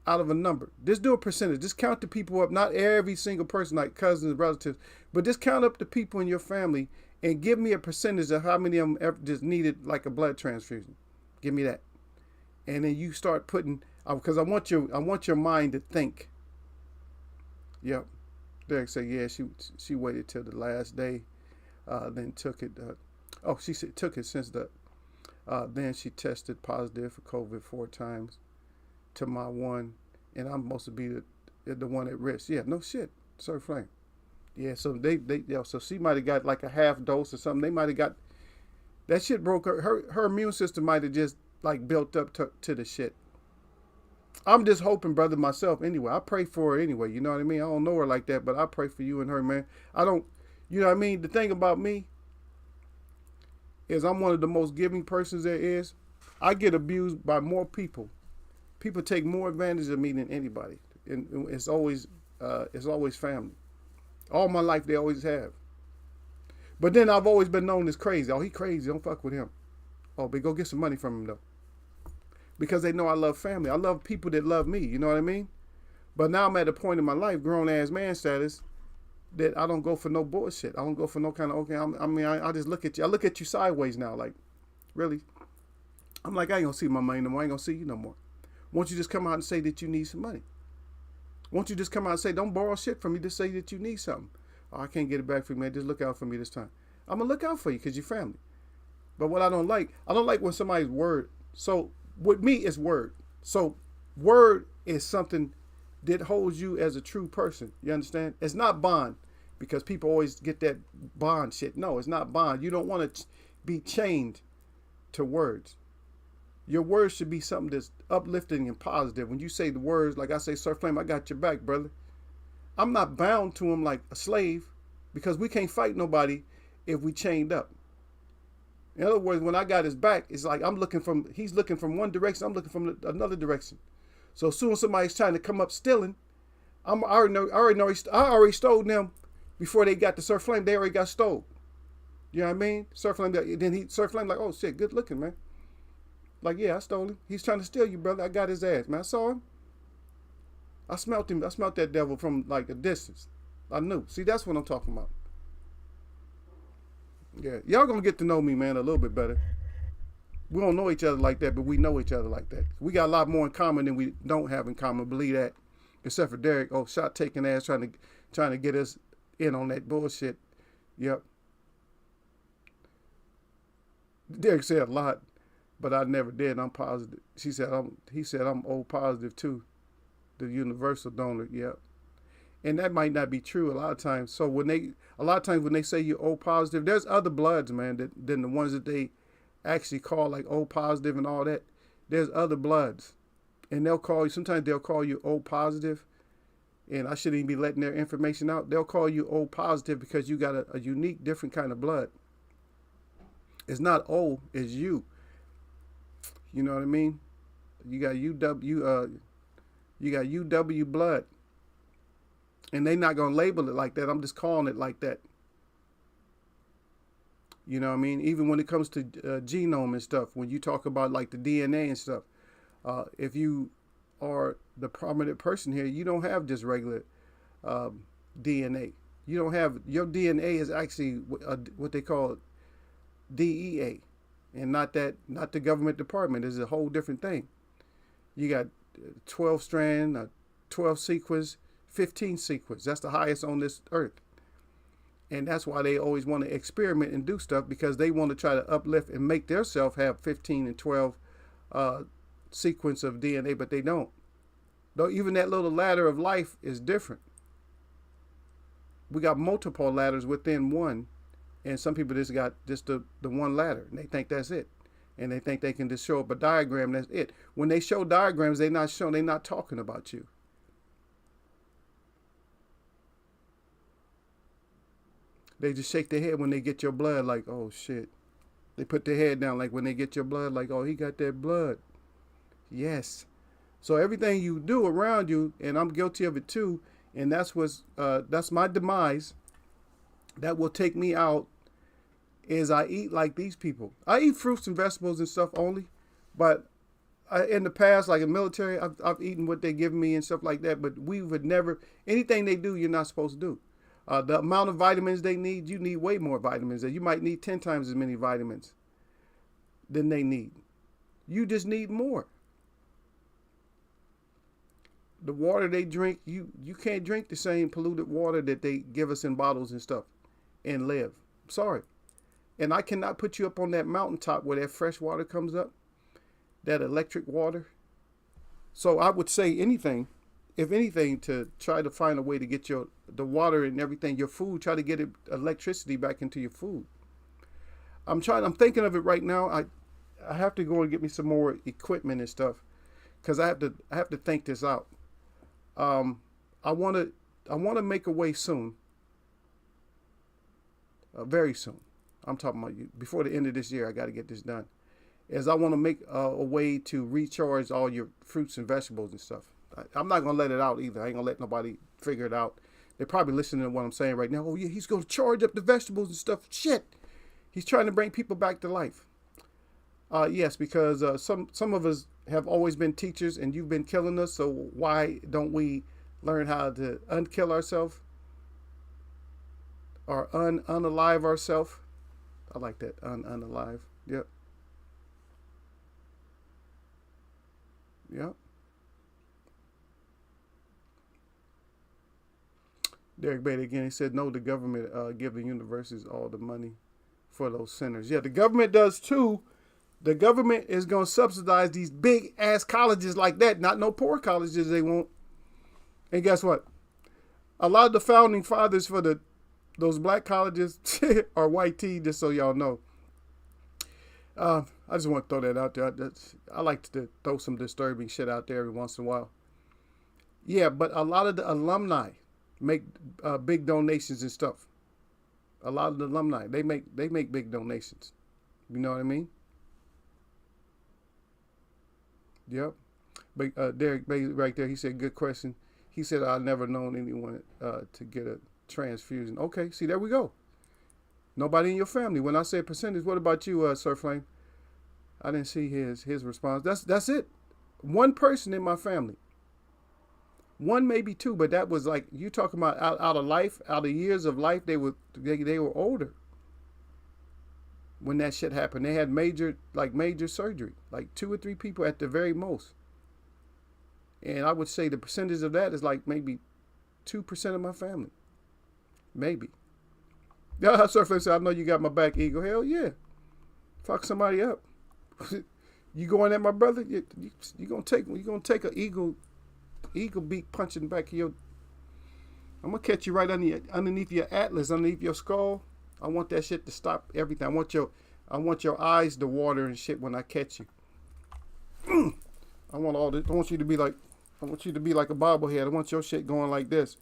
out of a number, just do a percentage. Just count the people up, not every single person, like cousins, relatives, but just count up the people in your family and give me a percentage of how many of them ever just needed like a blood transfusion. Give me that. And then you start putting, because I want your mind to think. Yep. Derek said, yeah, she waited till the last day, then took it. She said took it since then she tested positive for COVID 4 times to my one, and I'm supposed to be the one at risk. Yeah, no shit. Sir Flame. Yeah, so so she might have got like a half dose or something. They might have got that shit broke her immune system might have just like built up to the shit. I'm just hoping, brother, myself anyway. I pray for her anyway. You know what I mean? I don't know her like that, but I pray for you and her, man. I don't, you know what I mean? The thing about me is I'm one of the most giving persons there is. I get abused by more people. People take more advantage of me than anybody, and it's always family. All my life they always have. But then I've always been known as crazy. Oh, he crazy. Don't fuck with him. Oh, but go get some money from him though. Because they know I love family. I love people that love me. You know what I mean? But now I'm at a point in my life, grown ass man status, that I don't go for no bullshit. I don't go for no kind of okay. I just look at you. I look at you sideways now, like, really. I'm like, I ain't gonna see my money no more. I ain't gonna see you no more. Won't you just come out and say that you need some money? Won't you just come out and say, don't borrow shit from me, just say that you need something. Oh, I can't get it back from you, man. Just look out for me this time. I'm gonna look out for you because you're family. But what I don't like when somebody's word. So with me, it's word. So word is something that holds you as a true person. You understand? It's not bond, because people always get that bond shit. No, it's not bond. You don't want to be chained to words. Your words should be something that's uplifting and positive. When you say the words, like I say, Sir Flame, I got your back, brother. I'm not bound to him like a slave, because we can't fight nobody if we chained up. In other words, when I got his back, it's like he's looking from one direction, I'm looking from another direction. So as soon as somebody's trying to come up stealing, I already stole them before they got to Sir Flame. They already got stole. You know what I mean? Sir Flame, then Sir Flame like, oh shit, good looking, man. Like, yeah, I stole him. He's trying to steal you, brother. I got his ass, man. I saw him. I smelt him. I smelt that devil from like a distance. I knew. See, that's what I'm talking about. Yeah, y'all gonna get to know me, man, a little bit better. We don't know each other like that, but we know each other like that. We got a lot more in common than we don't have in common. Believe that. Except for Derek, shot taking ass, trying to get us in on that bullshit. Yep. Derek said a lot, but I never did. I'm positive. He said I'm O positive too. The universal donor. Yep. And that might not be true a lot of times. So when they say you're O positive, there's other bloods, man, than the ones that they actually call like O positive and all that. There's other bloods, and sometimes they'll call you O positive, and I shouldn't even be letting their information out. They'll call you O positive because you got a unique, different kind of blood. It's not O, it's U. You know what I mean? You got UW blood. And they're not going to label it like that. I'm just calling it like that. You know what I mean? Even when it comes to genome and stuff, when you talk about like the DNA and stuff, if you are the prominent person here, you don't have just regular DNA. You don't have, your DNA is actually what they call DEA, and not the government department. It's a whole different thing. You got 12 strand, 12 sequence, 15 sequence. That's the highest on this earth. And that's why they always want to experiment and do stuff, because they want to try to uplift and make themselves have 15 and 12 sequence of DNA, but they don't. Though even that little ladder of life is different. We got multiple ladders within one, and some people just got just the one ladder, and they think that's it. And they think they can just show up a diagram, that's it. When they show diagrams, they're not talking about you. They just shake their head when they get your blood, like, oh shit. They put their head down, like when they get your blood, like, oh, he got that blood. Yes. So everything you do around you, and I'm guilty of it too, and that's my demise. That will take me out, is I eat like these people. I eat fruits and vegetables and stuff only, but in the past, like in the military, I've eaten what they give me and stuff like that, but we would never, anything they do, you're not supposed to do. The amount of vitamins they need, you need way more vitamins. You might need 10 times as many vitamins than they need. You just need more. The water they drink, you can't drink the same polluted water that they give us in bottles and stuff and live. Sorry. And I cannot put you up on that mountaintop where that fresh water comes up, that electric water. So I would say anything, if anything, to try to find a way to get the water and everything, your food, try to get electricity back into your food. I'm thinking of it right now. I have to go and get me some more equipment and stuff because I have to think this out. Um, I want to I want to make a way soon, very soon. I'm talking about before the end of this year. I got to get this done. Is I want to make a way to recharge all your fruits and vegetables and stuff. I'm not gonna let it out either. I ain't gonna let nobody figure it out. They're probably listening to what I'm saying right now. Oh yeah, he's gonna charge up the vegetables and stuff. Shit, he's trying to bring people back to life. Yes, because some of us have always been teachers, and you've been killing us. So why don't we learn how to unkill ourselves or unalive ourselves? I like that, unalive. Yep, yep. Derek Bader again. He said no. The government give the universities all the money for those centers. Yeah, the government does too. The government is going to subsidize these big ass colleges like that. Not no poor colleges they won't. And guess what? A lot of the founding fathers for those black colleges are white tea. Just so y'all know. I just want to throw that out there. I like to throw some disturbing shit out there every once in a while. Yeah, but a lot of the alumni make big donations and stuff. A lot of the alumni they make big donations. You know what I mean? Yep. But Derek right there, he said, good question. He said, I've never known anyone to get a transfusion. Okay, see, there we go. Nobody in your family. When I said percentage, what about you, Sir Flame? I didn't see his response. That's it. One person in my family. One, maybe two, but that was like you talking about out of life, out of years of life. They were older when that shit happened. They had major surgery, like 2 or 3 people at the very most. And I would say the percentage of that is like maybe 2% of my family, maybe. Yeah, Sir Flame said, I know you got my back, Eagle. Hell yeah, fuck somebody up. You going at my brother? You gonna take an eagle beak punching back of your. I'm gonna catch you right underneath your atlas, underneath your skull. I want that shit to stop everything. I want your eyes to water and shit when I catch you. I want all this. I want you to be like a bobblehead. I want your shit going like this.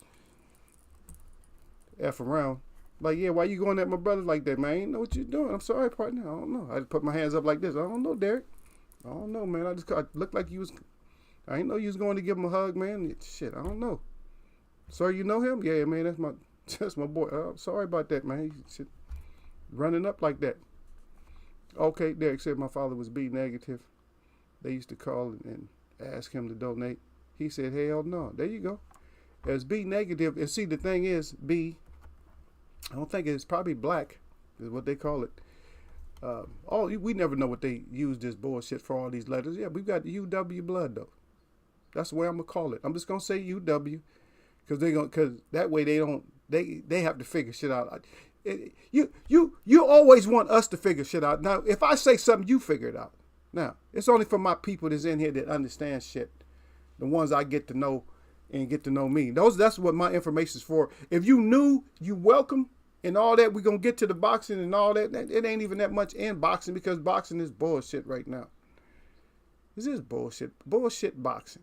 F around. Like, yeah, why you going at my brother like that, man? I ain't know what you're doing. I'm sorry, partner. I don't know. I just put my hands up like this. I don't know, Derek. I don't know, man. I looked like you was. I didn't know you was going to give him a hug, man. Shit, I don't know. Sir, you know him? Yeah, man. That's my boy. Sorry about that, man. Shit, running up like that. Okay, Derek said my father was B negative. They used to call and ask him to donate. He said, hell no. There you go. As B negative, and see, the thing is, B. I don't think it's probably black, is what they call it. We never know what they use this bullshit for all these letters. Yeah, we've got UW blood though. That's the way I'm gonna call it. I'm just gonna say UW, because that way they have to figure shit out. You always want us to figure shit out. Now, if I say something, you figure it out. Now, it's only for my people that's in here that understand shit. The ones I get to know and get to know me. That's what my information is for. If you new, you welcome and all that. We're gonna get to the boxing and all that. It ain't even that much in boxing because boxing is bullshit right now. This is bullshit. Bullshit boxing.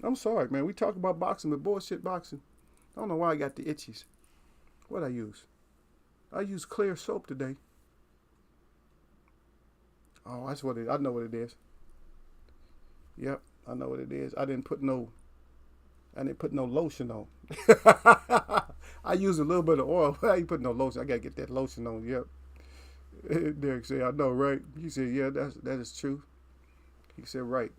I'm sorry, man. We talk about boxing, but bullshit boxing. I don't know why I got the itchies. What I use? I use clear soap today. Oh, that's what I know what it is. Yep, I know what it is. I didn't put no lotion on. I use a little bit of oil. I ain't put no lotion. I gotta get that lotion on. Yep. Derek said, I know, right? He said, yeah, that is true. He said, right.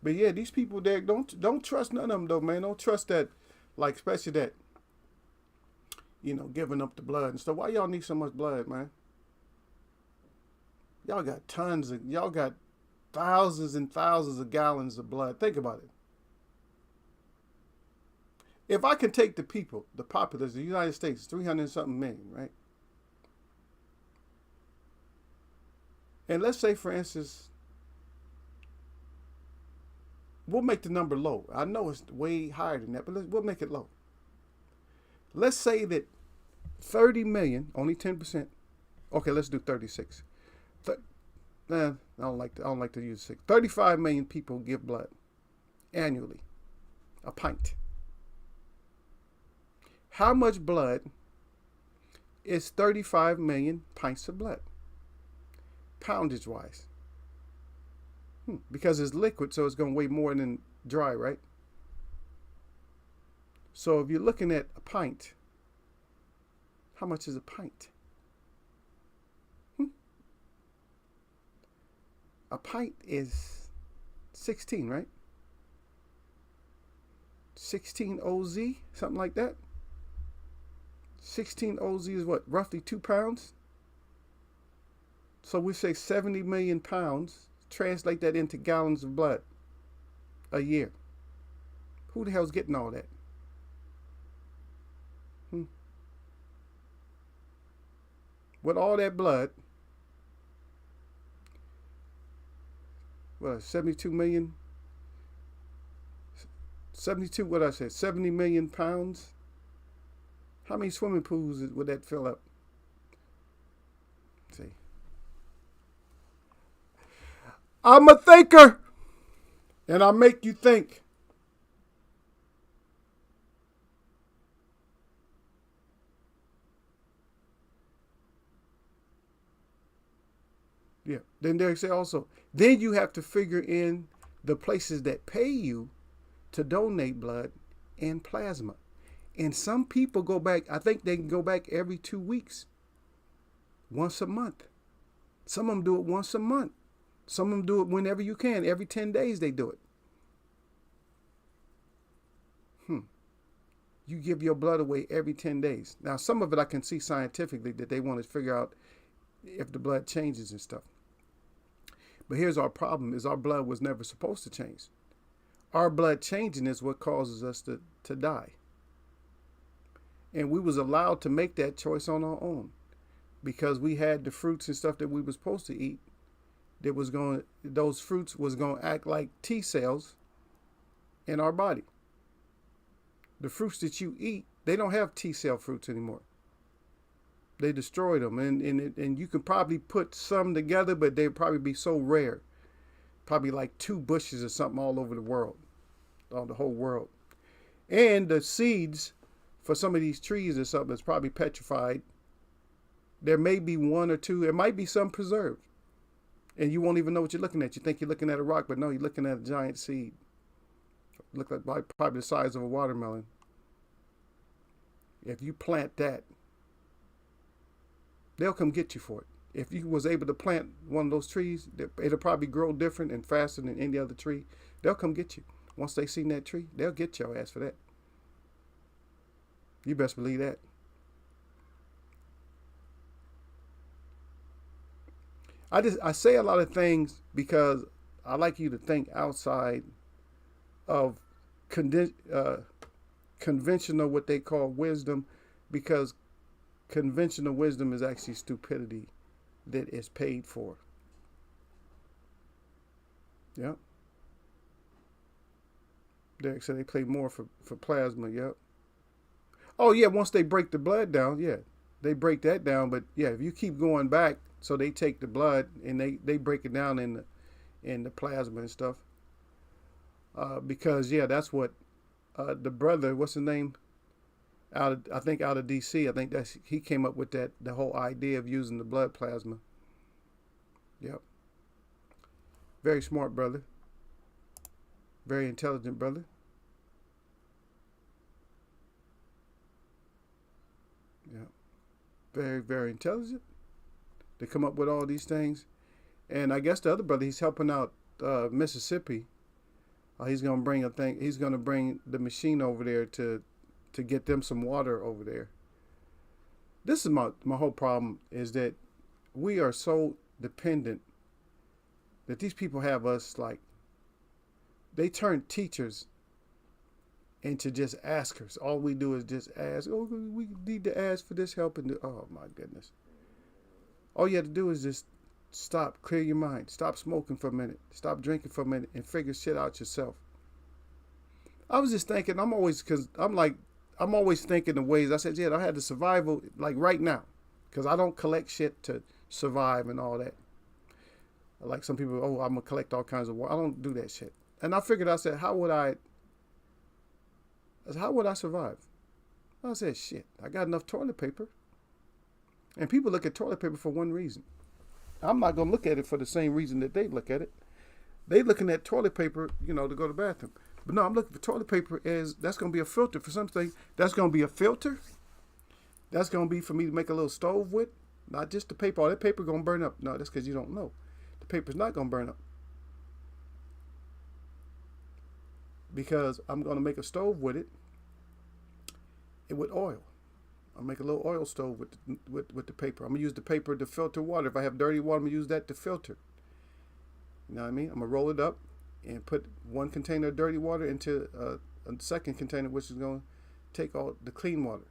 But yeah, these people, Derek, don't trust none of them though, man. Don't trust that, like especially that, giving up the blood and stuff. Why y'all need so much blood, man? Y'all got thousands and thousands of gallons of blood. Think about it. If I can take the people, the populace, the United States, 300 and something million, right? And let's say, for instance, we'll make the number low. I know it's way higher than that, but we'll make it low. Let's say that 30 million, only 10%. Okay, let's do 36. Nah, I don't like to use 6. 35 million people give blood annually. A pint. How much blood is 35 million pints of blood? Poundage wise. Because it's liquid, so it's going to weigh more than dry, right? So if you're looking at a pint, how much is a pint? A pint is 16, right? 16 OZ, something like that. 16 OZ is what? Roughly 2 pounds? So we say 70 million pounds. Translate that into gallons of blood a year. Who the hell's getting all that? With all that blood, what, 72 million? 72, what I said, 70 million pounds? How many swimming pools would that fill up? Let's see. I'm a thinker, and I make you think. Yeah. Then they say also, then you have to figure in the places that pay you to donate blood and plasma. And some people go back, I think they can go back every 2 weeks, once a month. Some of them do it once a month. Some of them do it whenever you can. Every 10 days they do it. You give your blood away every 10 days. Now, some of it I can see scientifically that they want to figure out if the blood changes and stuff. But here's our problem, is our blood was never supposed to change. Our blood changing is what causes us to die. And we was allowed to make that choice on our own because we had the fruits and stuff that we were supposed to eat. Those fruits was going to act like T cells in our body. The fruits that you eat, they don't have T cell fruits anymore. They destroyed them, and you can probably put some together, but they'd probably be so rare, probably like 2 bushes or something all over the world, all the whole world. And the seeds for some of these trees or something that's probably petrified. There may be 1 or 2. There might be some preserved. And you won't even know what you're looking at. You think you're looking at a rock, but no, you're looking at a giant seed. Look like probably the size of a watermelon. If you plant that, they'll come get you for it. If you was able to plant one of those trees, it'll probably grow different and faster than any other tree. They'll come get you. Once they seen that tree, they'll get your ass for that. You best believe that. I say a lot of things because I like you to think outside of conventional, what they call wisdom, because conventional wisdom is actually stupidity that is paid for. Yep. Derek said they pay more for plasma. Yep. Oh, yeah, once they break the blood down, yeah, they break that down. But, yeah, if you keep going back, so they take the blood and they break it down in the plasma and stuff. Because, yeah, that's what the brother, what's his name? I think out of D.C., I think he came up with the whole idea of using the blood plasma. Yep. Very smart brother. Very intelligent brother. Yeah. Very, very intelligent. To come up with all these things. And I guess the other brother, he's helping out Mississippi. He's gonna bring he's gonna bring the machine over there to get them some water over there. This is my whole problem, is that we are so dependent that these people have us like, they turn teachers into just askers. All we do is just ask. Oh, we need to ask for this help. And oh my goodness. All you have to do is just stop, clear your mind, stop smoking for a minute, stop drinking for a minute, and figure shit out yourself. I was just thinking. I'm always thinking of ways. I said, yeah, I had to survival like right now, because I don't collect shit to survive and all that. Like some people, oh, I'm gonna collect all kinds of water. I don't do that shit. And I figured, I said, how would I survive? I said, shit, I got enough toilet paper. And people look at toilet paper for one reason. I'm not gonna look at it for the same reason that they look at it. They looking at toilet paper, to go to the bathroom. But no, I'm looking for toilet paper as that's gonna be a filter for something. That's gonna be a filter. That's gonna be for me to make a little stove with. Not just the paper. All that paper gonna burn up. No, that's because you don't know. The paper's not gonna burn up. Because I'm gonna make a stove with it and with oil. I'll make a little oil stove with the paper. I'm gonna use the paper to filter water. If I have dirty water, I'm gonna use that to filter. You know what I mean? I'm gonna roll it up and put one container of dirty water into a second container, which is gonna take all the clean water.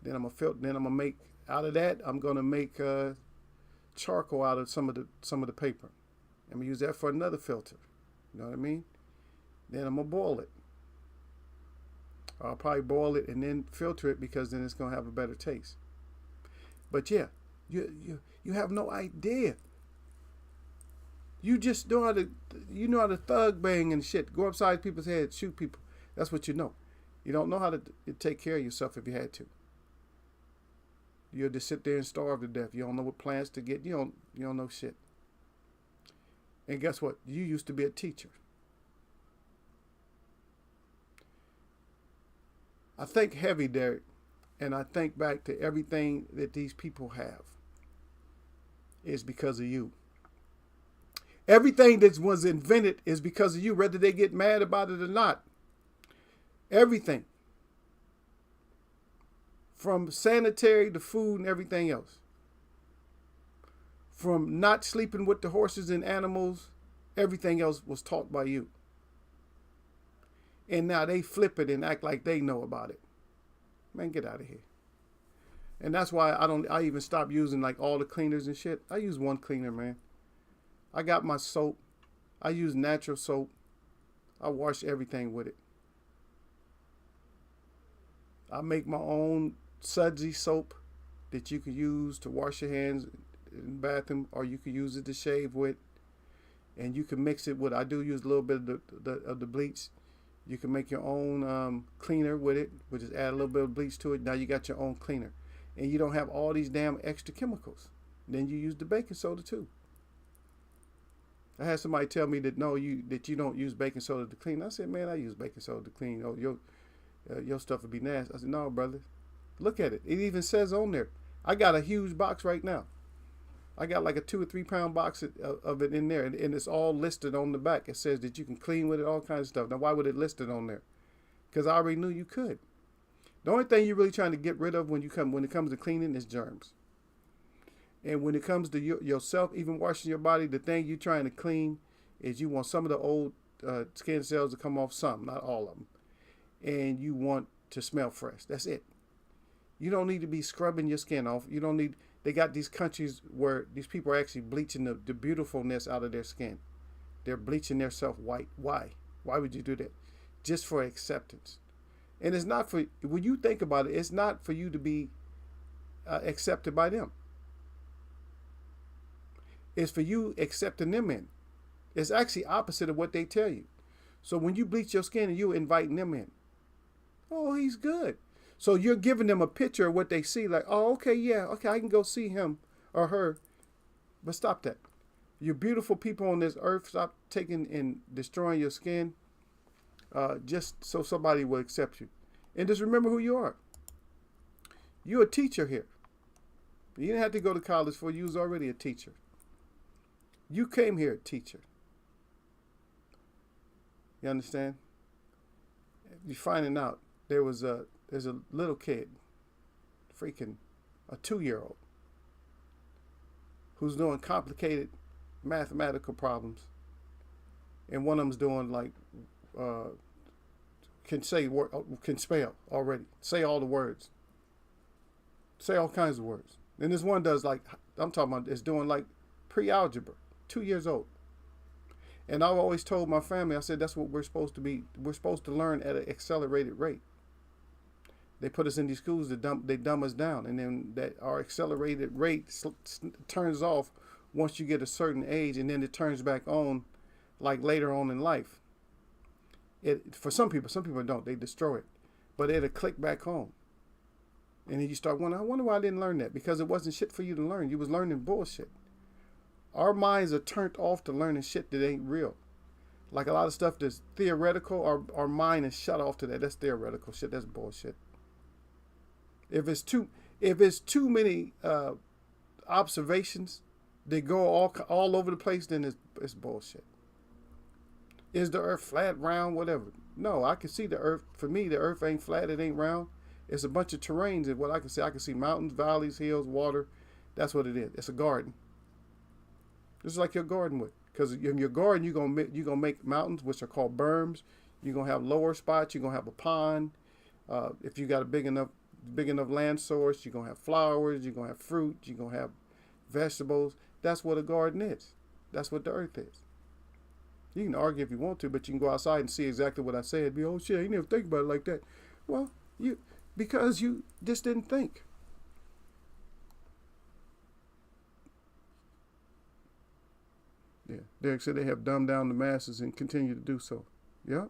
Then I'm gonna filter. Then I'm gonna make out of that. I'm gonna make charcoal out of some of the paper. I'm gonna use that for another filter. You know what I mean? Then I'm gonna boil it. I'll probably boil it and then filter it, because then it's gonna have a better taste. But yeah, you have no idea. You just know how to thug bang and shit. Go upside people's heads, shoot people. That's what you know. You don't know how to take care of yourself if you had to. You'll just sit there and starve to death. You don't know what plants to get. You don't know shit. And guess what? You used to be a teacher. I think heavy, Derek, and I think back to everything that these people have is because of you. Everything that was invented is because of you, whether they get mad about it or not. Everything. From sanitary to food and everything else. From not sleeping with the horses and animals, everything else was taught by you. And now they flip it and act like they know about it. Man, get out of here. And that's why I even stopped using like all the cleaners and shit. I use one cleaner, man. I got my soap. I use natural soap. I wash everything with it. I make my own sudsy soap that you can use to wash your hands in the bathroom, or you can use it to shave with. And you can mix it with, I do use a little bit of the bleach. You can make your own cleaner with it, which is add a little bit of bleach to it. Now you got your own cleaner. And you don't have all these damn extra chemicals. Then you use the baking soda too. I had somebody tell me that you don't use baking soda to clean. I said, man, I use baking soda to clean. Oh, your stuff would be nasty. I said, no, brother. Look at it. It even says on there. I got a huge box right now. I got like a 2 or 3 pound box of it in there, and it's all listed on the back. It says that you can clean with it, all kinds of stuff. Now, why would it list it on there? Because I already knew you could. The only thing you're really trying to get rid of when it comes to cleaning is germs. And when it comes to yourself, even washing your body, the thing you're trying to clean is you want some of the old skin cells to come off, some, not all of them. And you want to smell fresh. That's it. You don't need to be scrubbing your skin off. You don't need. They got these countries where these people are actually bleaching the beautifulness out of their skin. They're bleaching themselves white. Why? Why would you do that? Just for acceptance. And it's not for, when you think about it, it's not for you to be accepted by them. It's for you accepting them in. It's actually opposite of what they tell you. So when you bleach your skin, you're inviting them in. Oh, he's good. So you're giving them a picture of what they see, like, oh, okay, yeah, okay, I can go see him or her. But stop that. You're beautiful people on this earth. Stop taking and destroying your skin just so somebody will accept you. And just remember who you are. You're a teacher here. You didn't have to go to college for it. You was already a teacher. You came here a teacher. You understand? You're finding out there's a little kid, freaking a 2-year-old, who's doing complicated mathematical problems, and one of them's doing like can spell already, say all the words, say all kinds of words. And this one does, like, I'm talking about, is doing like pre-algebra, 2 years old. And I've always told my family, I said, that's what we're supposed to be. We're supposed to learn at an accelerated rate. They put us in these schools to they dumb us down, and then that our accelerated rate turns off once you get a certain age, and then it turns back on, like later on in life. It for some people don't. They destroy it, but it'll click back on, and then you start wondering, I wonder why I didn't learn that, because it wasn't shit for you to learn. You was learning bullshit. Our minds are turned off to learning shit that ain't real. Like a lot of stuff that's theoretical, our mind is shut off to that. That's theoretical shit. That's bullshit. If it's too many observations that go all over the place, then it's bullshit. Is the earth flat, round, whatever? No, I can see the earth. For me, the earth ain't flat, it ain't round. It's a bunch of terrains, and what I can see mountains, valleys, hills, water. That's what it is. It's a garden. Just like your garden would. Because in your garden, you're gonna make mountains, which are called berms. You're gonna have lower spots. You're gonna have a pond. If you got a big enough land source, you're gonna have flowers. You're gonna have fruit. You're gonna have vegetables. That's what a garden is. That's what the earth is. You can argue if you want to, but you can go outside and see exactly what I said. Be, oh shit, you never think about it like that. Well, because you just didn't think. Yeah, Derek said they have dumbed down the masses and continue to do so. Yeah.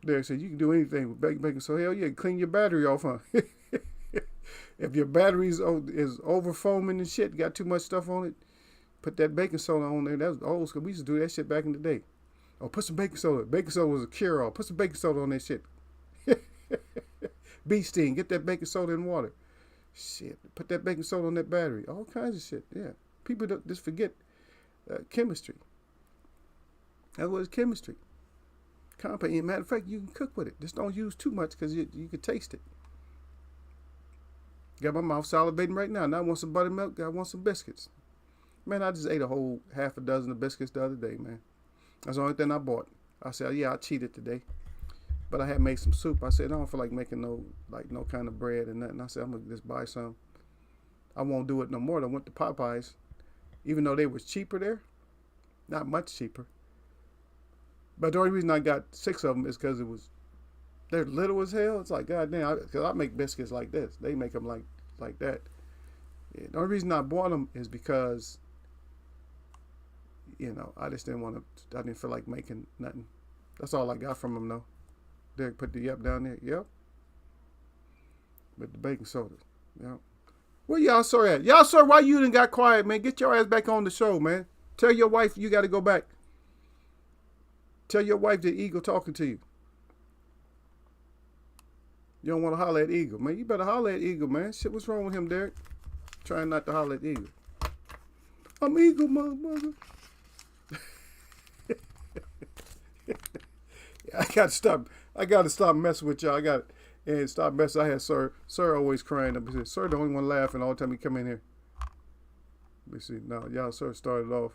Derek said you can do anything with baking soda. Hell yeah, clean your battery off, huh? If your battery is over foaming and shit, got too much stuff on it, put that baking soda on there. That was old school. We used to do that shit back in the day. Oh, put some baking soda. Baking soda was a cure-all. Put some baking soda on that shit. Bee sting. Get that baking soda in water. Shit. Put that baking soda on that battery. All kinds of shit. Yeah. People don't just forget chemistry. That's what it's chemistry. Compound. Matter of fact, you can cook with it. Just don't use too much because you can taste it. Got my mouth salivating right now. Now I want some buttermilk. I want some biscuits. Man, I just ate a whole half a dozen of biscuits the other day, man. That's the only thing I bought. I said, yeah, I cheated today. But I had made some soup. I said, I don't feel like making no kind of bread and nothing. I said, I'm going to just buy some. I won't do it no more. I went to Popeyes. Even though they was cheaper there. Not much cheaper. But the only reason I got 6 of them is because they're little as hell. It's like, goddamn, because I make biscuits like this. They make them like that. Yeah, the only reason I bought them is because, I just didn't I didn't feel like making nothing. That's all I got from them, though. Derek put the yep down there. Yep. With the baking soda. Yep. Where y'all sir at? Y'all sir, why you done got quiet, man? Get your ass back on the show, man. Tell your wife you got to go back. Tell your wife that Eagle talking to you. You don't want to holler at Eagle, man. You better holler at Eagle, man. Shit, what's wrong with him, Derek? Trying not to holler at Eagle. I'm Eagle, motherfucker. I gotta stop messing with y'all. And stop messing. I had Sir always crying up. He said, Sir the only one laughing all the time he come in here. Let me see. No, y'all Sir started off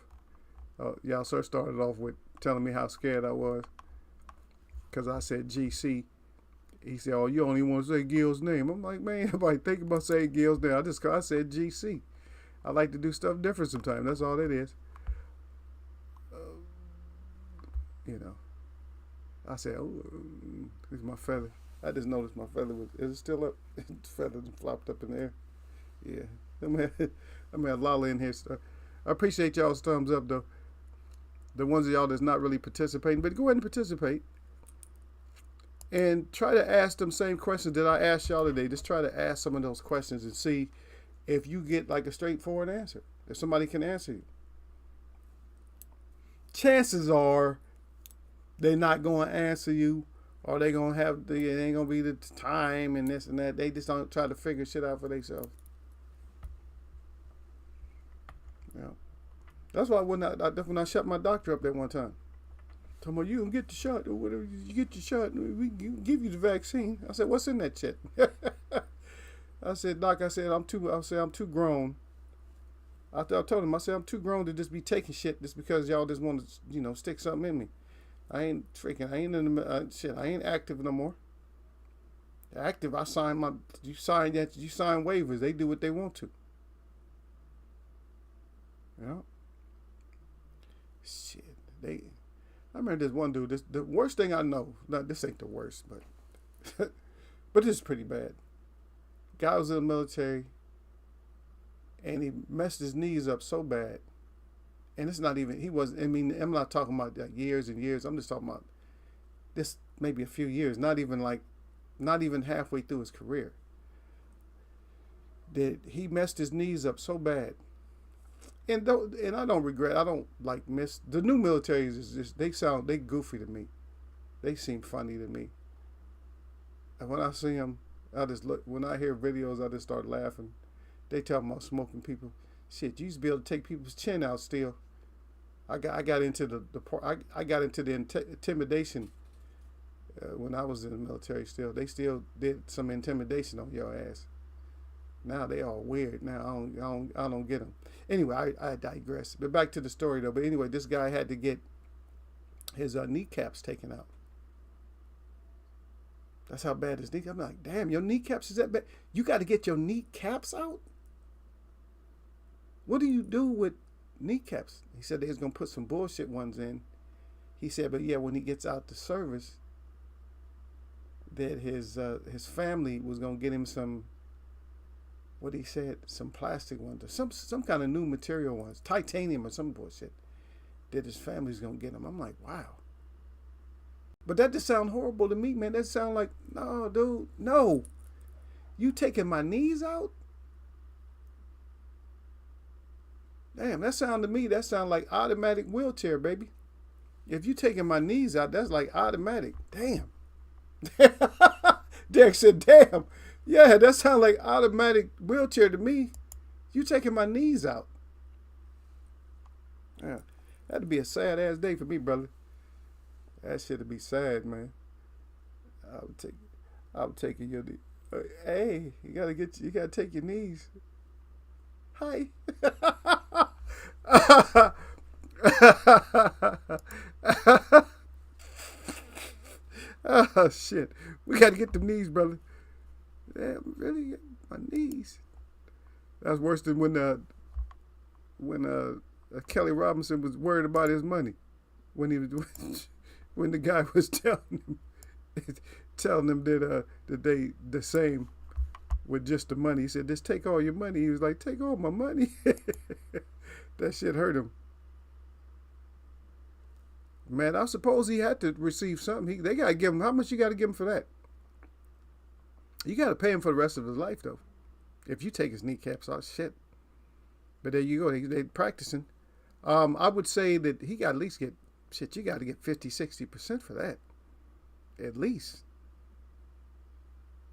with telling me how scared I was. Because I said GC. He said, oh, you only want to say Gil's name. I'm like, man, nobody think about saying Gil's name. I said GC. I like to do stuff different sometimes. That's all it is. I said, oh, here's my feather. I just noticed my feather is it still up? The feather flopped up in the air. Yeah. I'm at Lala in here. I appreciate y'all's thumbs up, though. The ones of y'all that's not really participating, but go ahead and participate. And try to ask them same questions that I asked y'all today. Just try to ask some of those questions and see if you get like a straightforward answer. If somebody can answer you. Chances are they're not going to answer you, or they gonna have it ain't gonna be the time and this and that. They just don't try to figure shit out for themselves. Yeah, that's why when I shut my doctor up that one time, told me you can get the shot or whatever. You get the shot, we give you the vaccine. I said, what's in that shit? I said, Doc, I'm too grown. I told him, I said, I'm too grown to just be taking shit just because y'all just want to, stick something in me. I ain't in the shit. I ain't active no more. Active, you sign waivers. They do what they want to. Yeah. Shit, they. I remember this one dude. This the worst thing I know. No, this ain't the worst, but but this is pretty bad. Guy was in the military, and he messed his knees up so bad. And it's not even. He wasn't. I mean, I'm not talking about like years and years. I'm just talking about this maybe a few years. Not even halfway through his career. That he messed his knees up so bad. And I don't regret. I don't like miss the new militaries. Is just they goofy to me. They seem funny to me. And when I see them, I just look. When I hear videos, I just start laughing. They tell about smoking people. Shit, you used to be able to take people's chin out still. I got into I got into the intimidation when I was in the military. Still, they still did some intimidation on your ass. Now they all weird. Now I don't get them. Anyway, I digress. But back to the story though. But anyway, this guy had to get his kneecaps taken out. That's how bad his kneecaps. I'm like, damn, your kneecaps is that bad? You got to get your kneecaps out? What do you do with kneecaps? He said they was gonna put some bullshit ones in. He said, but yeah, when he gets out the service, that his family was gonna get him some. What he said, some plastic ones, or some kind of new material ones, titanium or some bullshit, that his family's gonna get him. I'm like, wow. But that just sound horrible to me, man. That sound like, no, dude, no. You taking my knees out? Damn, that sound to me, that sound like automatic wheelchair, baby. If you taking my knees out, that's like automatic. Damn. Derek said, damn. Yeah, that sounds like automatic wheelchair to me. You taking my knees out. Yeah, that'd be a sad ass day for me, brother. That shit'd be sad, man. I would take your knee. Hey, you gotta take your knees. Hi. Oh shit. We gotta get the knees, brother. Damn, really? My knees. That's worse than when Kelly Robinson was worried about his money. When he was when the guy was telling him that they the same with just the money. He said, just take all your money. He was like, take all my money. That shit hurt him. Man, I suppose he had to receive something. They gotta give him, how much you gotta give him for that? You got to pay him for the rest of his life, though. If you take his kneecaps out, shit. But there you go. They're practicing. I would say that he got at least get, shit, you got to get 50, 60% for that. At least.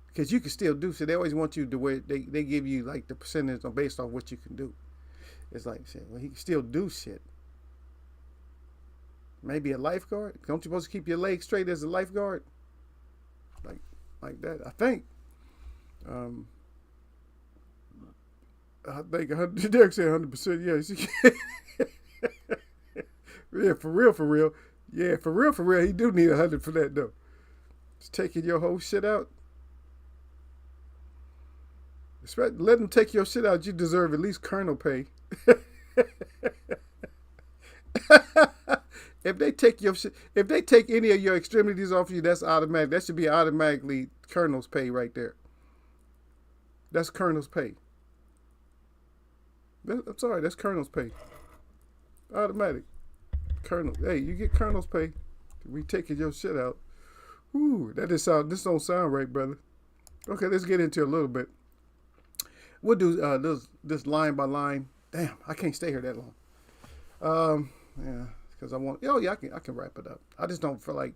Because you can still do, so they always want you to where they give you like the percentage based on what you can do. It's like, shit, well, he can still do shit. Maybe a lifeguard? Don't you supposed to keep your legs straight as a lifeguard? Like that, I think. I think Derek said 100%. Yeah, yeah, for real. Yeah, for real. He do need 100 for that though. Just taking your whole shit out. Let them take your shit out. You deserve at least colonel pay. If they take any of your extremities off you, that's automatic. That should be automatically colonel's pay right there. That's colonel's pay. I'm sorry, that's colonel's pay. Automatic. Colonel. Hey, you get colonel's pay. We taking your shit out. Ooh, this don't sound right, brother. Okay, let's get into it a little bit. We'll do this line by line. Damn, I can't stay here that long. Yeah. Because I want, I can wrap it up. I just don't feel like,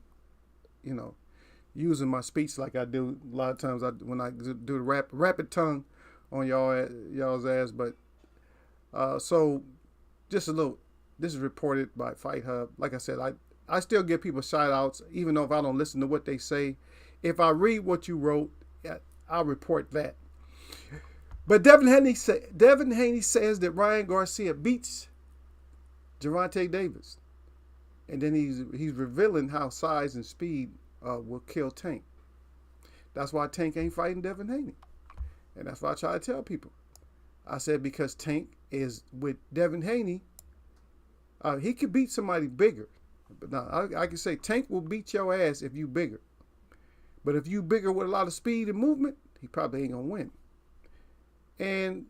using my speech like I do a lot of times when I do the rapid tongue on y'all's ass. But so just a little. This is reported by Fight Hub. Like I said, I still give people shout outs even though if I don't listen to what they say. If I read what you wrote, I'll report that. But Devin Haney says that Ryan Garcia beats Gervonta Davis. And then he's revealing how size and speed will kill Tank. That's why Tank ain't fighting Devin Haney. And that's why I try to tell people. I said because Tank is with Devin Haney, He could beat somebody bigger. But now I can say Tank will beat your ass if you bigger. But if you bigger with a lot of speed and movement, he probably ain't gonna win. And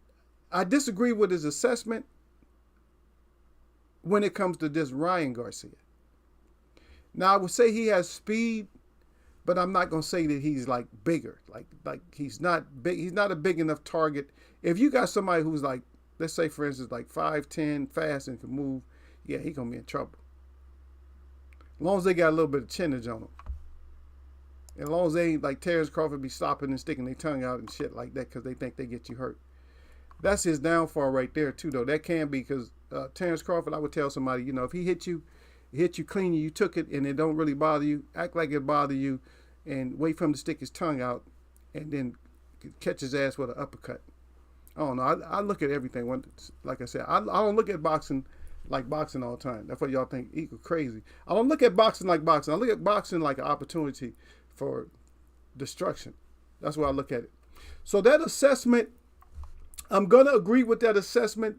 I disagree with his assessment when it comes to this Ryan Garcia. Now I would say he has speed, but I'm not gonna say that he's like bigger. Like he's not big. He's not a big enough target. If you got somebody who's like, let's say for instance, like 5'10", fast and can move, yeah, he gonna be in trouble. As long as they got a little bit of chinnage on them. And as long as they ain't like Terrence Crawford be stopping and sticking their tongue out and shit like that because they think they get you hurt. That's his downfall right there too, though. That can be because Terrence Crawford, I would tell somebody, you know, if he hit you clean, you took it, and it don't really bother you, act like it bother you, and wait for him to stick his tongue out, and then catch his ass with an uppercut. I don't know. I look at everything. Like I said, I don't look at boxing like boxing all the time. That's what y'all think equal crazy. I don't look at boxing like boxing. I look at boxing like an opportunity for destruction. That's why I look at it. So that assessment, I'm going to agree with that assessment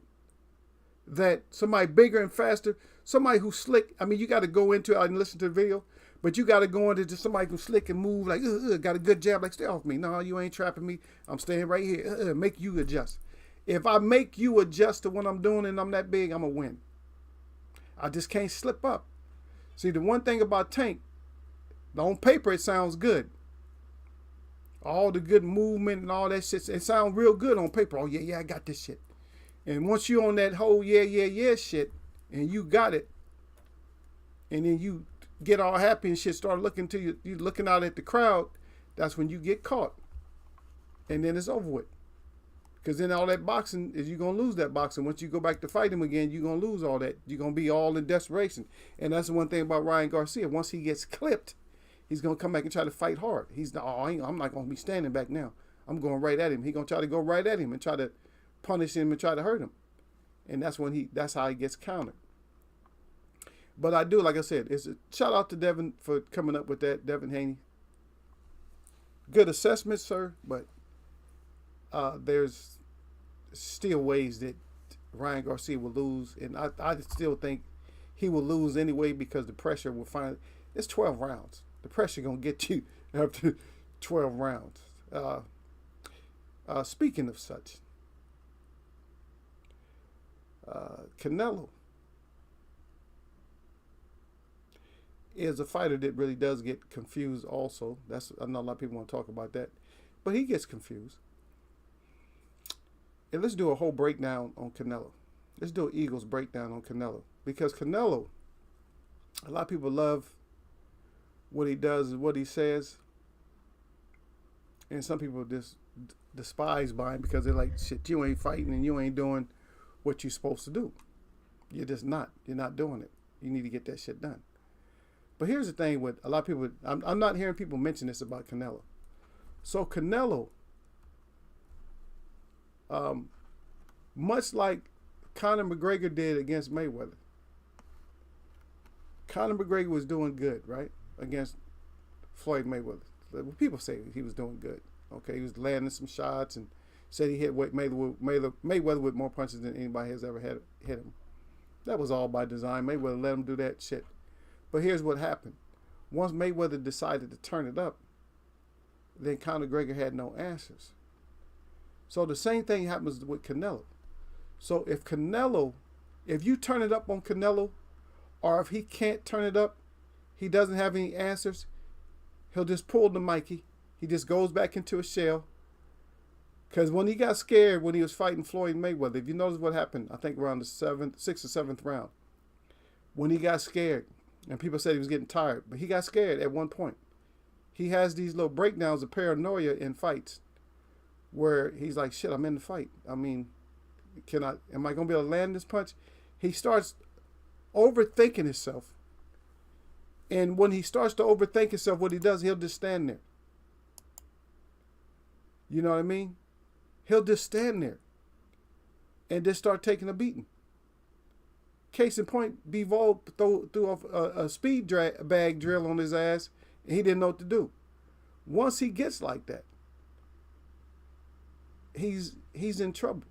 that somebody bigger and faster, somebody who's slick. I mean, you got to go into it and listen to the video, but you got to go into just somebody who's slick and move like, got a good jab, like, stay off me. No, you ain't trapping me. I'm staying right here. Make you adjust. If I make you adjust to what I'm doing and I'm that big, I'm going to win. I just can't slip up. See, the one thing about Tank, on paper, it sounds good. All the good movement and all that shit, it sounds real good on paper. Oh, yeah, I got this shit. And once you on that whole yeah shit, and you got it, and then you get all happy and shit, start looking to you looking out at the crowd, that's when you get caught. And then it's over with. Because then all that boxing is, you're going to lose that boxing. Once you go back to fight him again, you're going to lose all that. You're going to be all in desperation. And that's the one thing about Ryan Garcia. Once he gets clipped, he's going to come back and try to fight hard. I'm not going to be standing back now. I'm going right at him. He's going to try to go right at him and try to punish him and try to hurt him. And that's how he gets countered. But I do, like I said, it's a shout out to Devin for coming up with that, Devin Haney. Good assessment, sir, but there's still ways that Ryan Garcia will lose, and I still think he will lose anyway because the pressure will find. It's 12 rounds. The pressure gonna get you after 12 rounds. Speaking of such, Canelo is a fighter that really does get confused also. I know a lot of people want to talk about that, but he gets confused. And let's do a whole breakdown on Canelo. Let's do an Eagles breakdown on Canelo. Because Canelo, a lot of people love what he does and what he says. And some people just despise by him because they're like, shit, you ain't fighting and you ain't doing what you're supposed to do. You're just not. You're not doing it. You need to get that shit done. But here's the thing with a lot of people. I'm not hearing people mention this about Canelo. So Canelo, much like Conor McGregor did against Mayweather. Conor McGregor was doing good, right? Against Floyd Mayweather. People say he was doing good. Okay, he was landing some shots and said he hit Mayweather with more punches than anybody has ever hit him. That was all by design. Mayweather let him do that shit. But here's what happened. Once Mayweather decided to turn it up, then Conor McGregor had no answers. So the same thing happens with Canelo. So if you turn it up on Canelo, or if he can't turn it up, he doesn't have any answers, he'll just pull the Mikey. He just goes back into a shell. Because when he got scared when he was fighting Floyd Mayweather, if you notice what happened, I think around the 6th or 7th round, when he got scared, and people said he was getting tired, but he got scared at one point. He has these little breakdowns of paranoia in fights where he's like, shit, I'm in the fight. I mean, am I going to be able to land this punch? He starts overthinking himself. And when he starts to overthink himself, what he does, he'll just stand there. You know what I mean? He'll just stand there and just start taking a beating. Case in point, Bivol threw off a speed bag drill on his ass, and he didn't know what to do. Once he gets like that, he's in trouble.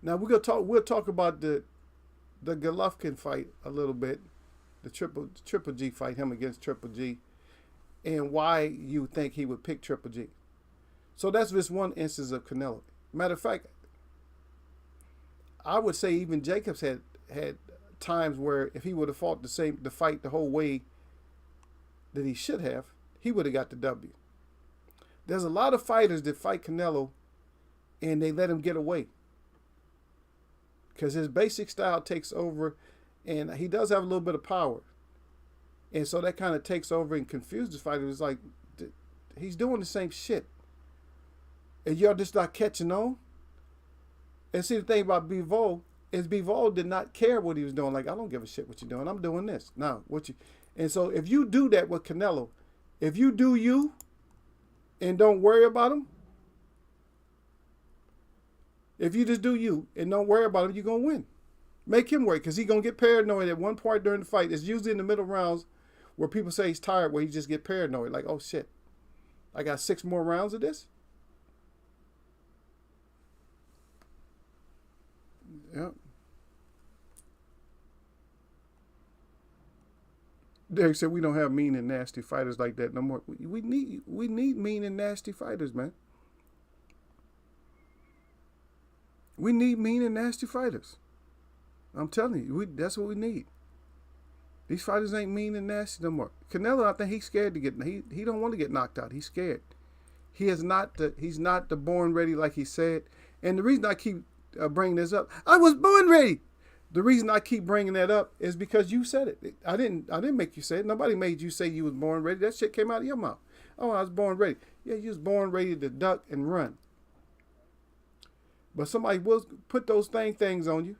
Now we'll talk about the the Golovkin fight a little bit, the Triple G fight, him against Triple G, and why you think he would pick Triple G. So that's just one instance of Canelo. Matter of fact, I would say even Jacobs had times where if he would have fought the fight the whole way that he should have, he would have got the W. There's a lot of fighters that fight Canelo and they let him get away because his basic style takes over, and he does have a little bit of power, and so that kind of takes over and confuses the fighter. It's like he's doing the same shit, and y'all just not catching on. And see, the thing about Bivol is Bivol did not care what he was doing. Like, I don't give a shit what you're doing. I'm doing this. Now, and so if you do that with Canelo, if you do you and don't worry about him, if you just do you and don't worry about him, you're going to win. Make him worry because he's going to get paranoid at one point during the fight. It's usually in the middle rounds where people say he's tired, where he just get paranoid. Like, oh, shit, I got 6 more rounds of this? Yep. Derek said we don't have mean and nasty fighters like that no more. We need mean and nasty fighters, man. We need mean and nasty fighters. I'm telling you, that's what we need. These fighters ain't mean and nasty no more. Canelo, I think he's scared to get. He don't want to get knocked out. He's scared. He's not the born ready like he said. And the reason I keep bringing this up, I was born ready. The reason I keep bringing that up is because you said it. I didn't make you say it. Nobody made you say you was born ready. That shit came out of your mouth. Oh, I was born ready. Yeah, you was born ready to duck and run. But somebody will put those things on you.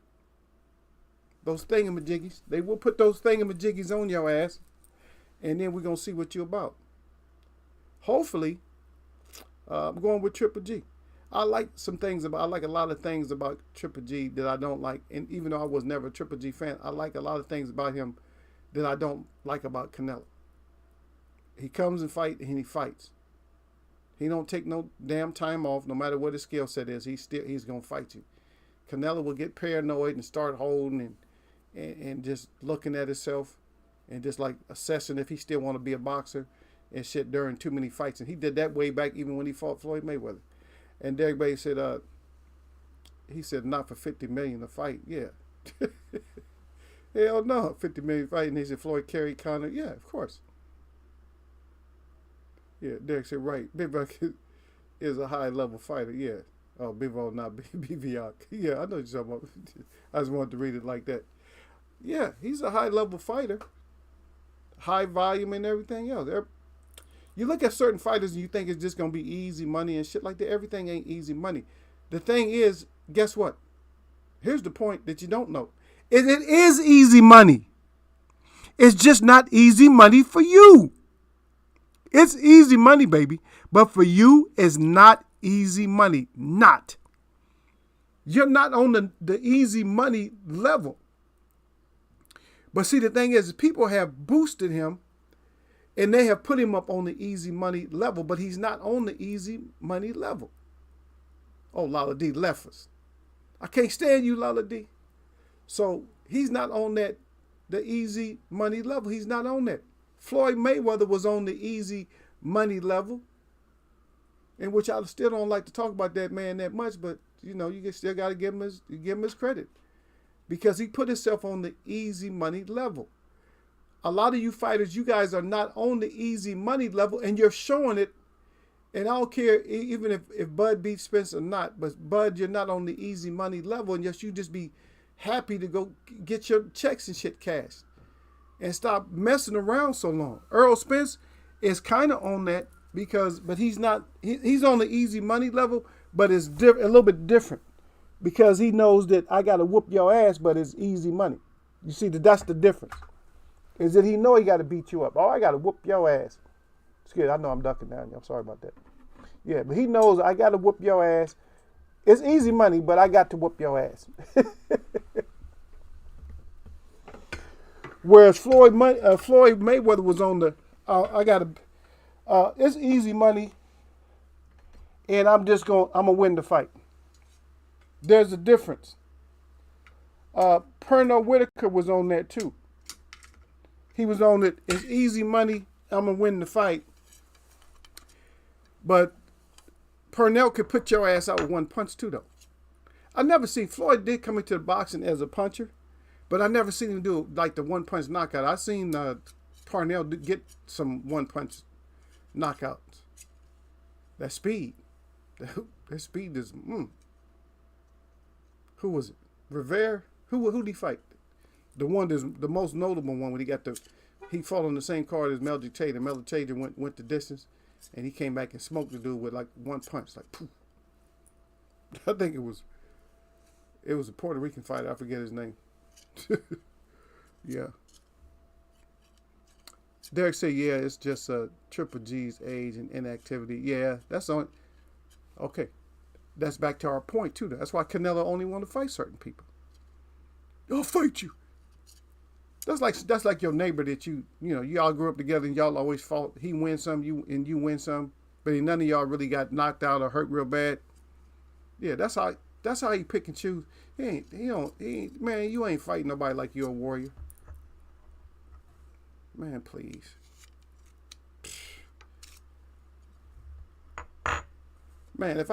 Those thingamajiggies. They will put those thingamajiggies on your ass. And then we're going to see what you're about. Hopefully, I'm going with Triple G. I like a lot of things about Triple G that I don't like. And even though I was never a Triple G fan, I like a lot of things about him that I don't like about Canelo. He comes and fights, and he fights. He don't take no damn time off, no matter what his skill set is. He's going to fight you. Canelo will get paranoid and start holding and just looking at himself and just like assessing if he still want to be a boxer and shit during too many fights. And he did that way back even when he fought Floyd Mayweather. And Derek Bay said, he said, not for $50 million to fight. Yeah. Hell no, $50 million fight. And he said, Floyd carried Conor. Yeah, of course. Yeah, Derek said, right. Bivol is a high-level fighter. Yeah. Oh, Bivol, not BVR. Yeah, I know what you're talking about. I just wanted to read it like that. Yeah, he's a high-level fighter. High volume and everything else. You look at certain fighters and you think it's just going to be easy money and shit like that. Everything ain't easy money. The thing is, guess what? Here's the point that you don't know. It is easy money. It's just not easy money for you. It's easy money, baby. But for you, it's not easy money. Not. You're not on the easy money level. But see, the thing is, people have boosted him and they have put him up on the easy money level, but he's not on the easy money level. Oh, Lala D left us. I can't stand you, Lala D. So he's not on the easy money level. He's not on that. Floyd Mayweather was on the easy money level, in which I still don't like to talk about that man that much, but you still got to give him his credit because he put himself on the easy money level. A lot of you fighters, you guys are not on the easy money level, and you're showing it. And I don't care even if Bud beats Spence or not, but Bud, you're not on the easy money level, and you just be happy to go get your checks and shit cashed and stop messing around so long. Earl Spence is kind of on that but he's not. He's on the easy money level, but it's a little bit different because he knows that I got to whoop your ass, but it's easy money. You see, that's the difference. Is that he know he got to beat you up. Oh, I got to whoop your ass. Excuse me, I know I'm ducking down. I'm sorry about that. Yeah, but he knows I got to whoop your ass. It's easy money, but I got to whoop your ass. Whereas Floyd Mayweather was on it's easy money, and I'm gonna win the fight. There's a difference. Pernell Whitaker was on that too. He was on it. It's easy money. I'm gonna win the fight. But Pernell could put your ass out with one punch too, though. I never seen Floyd did come into the boxing as a puncher, but I never seen him do like the one punch knockout. I seen Pernell get some one punch knockouts. That speed, that speed is. Who was it? Rivera? Who did he fight? The one that's the most notable one when he fought on the same card as Meldrick Taylor. Meldrick Taylor went the distance, and he came back and smoked the dude with like one punch, like poof. I think it was a Puerto Rican fighter. I forget his name. Yeah. Derek said, yeah, it's just Triple G's age and inactivity. Yeah, that's on. Okay, that's back to our point too. That's why Canelo only want to fight certain people. I'll fight you. That's like your neighbor that y'all grew up together and y'all always fought. He wins some, you win some, but none of y'all really got knocked out or hurt real bad. Yeah, that's how he pick and choose. Man, you ain't fighting nobody like you're a warrior. Man, please. Man, if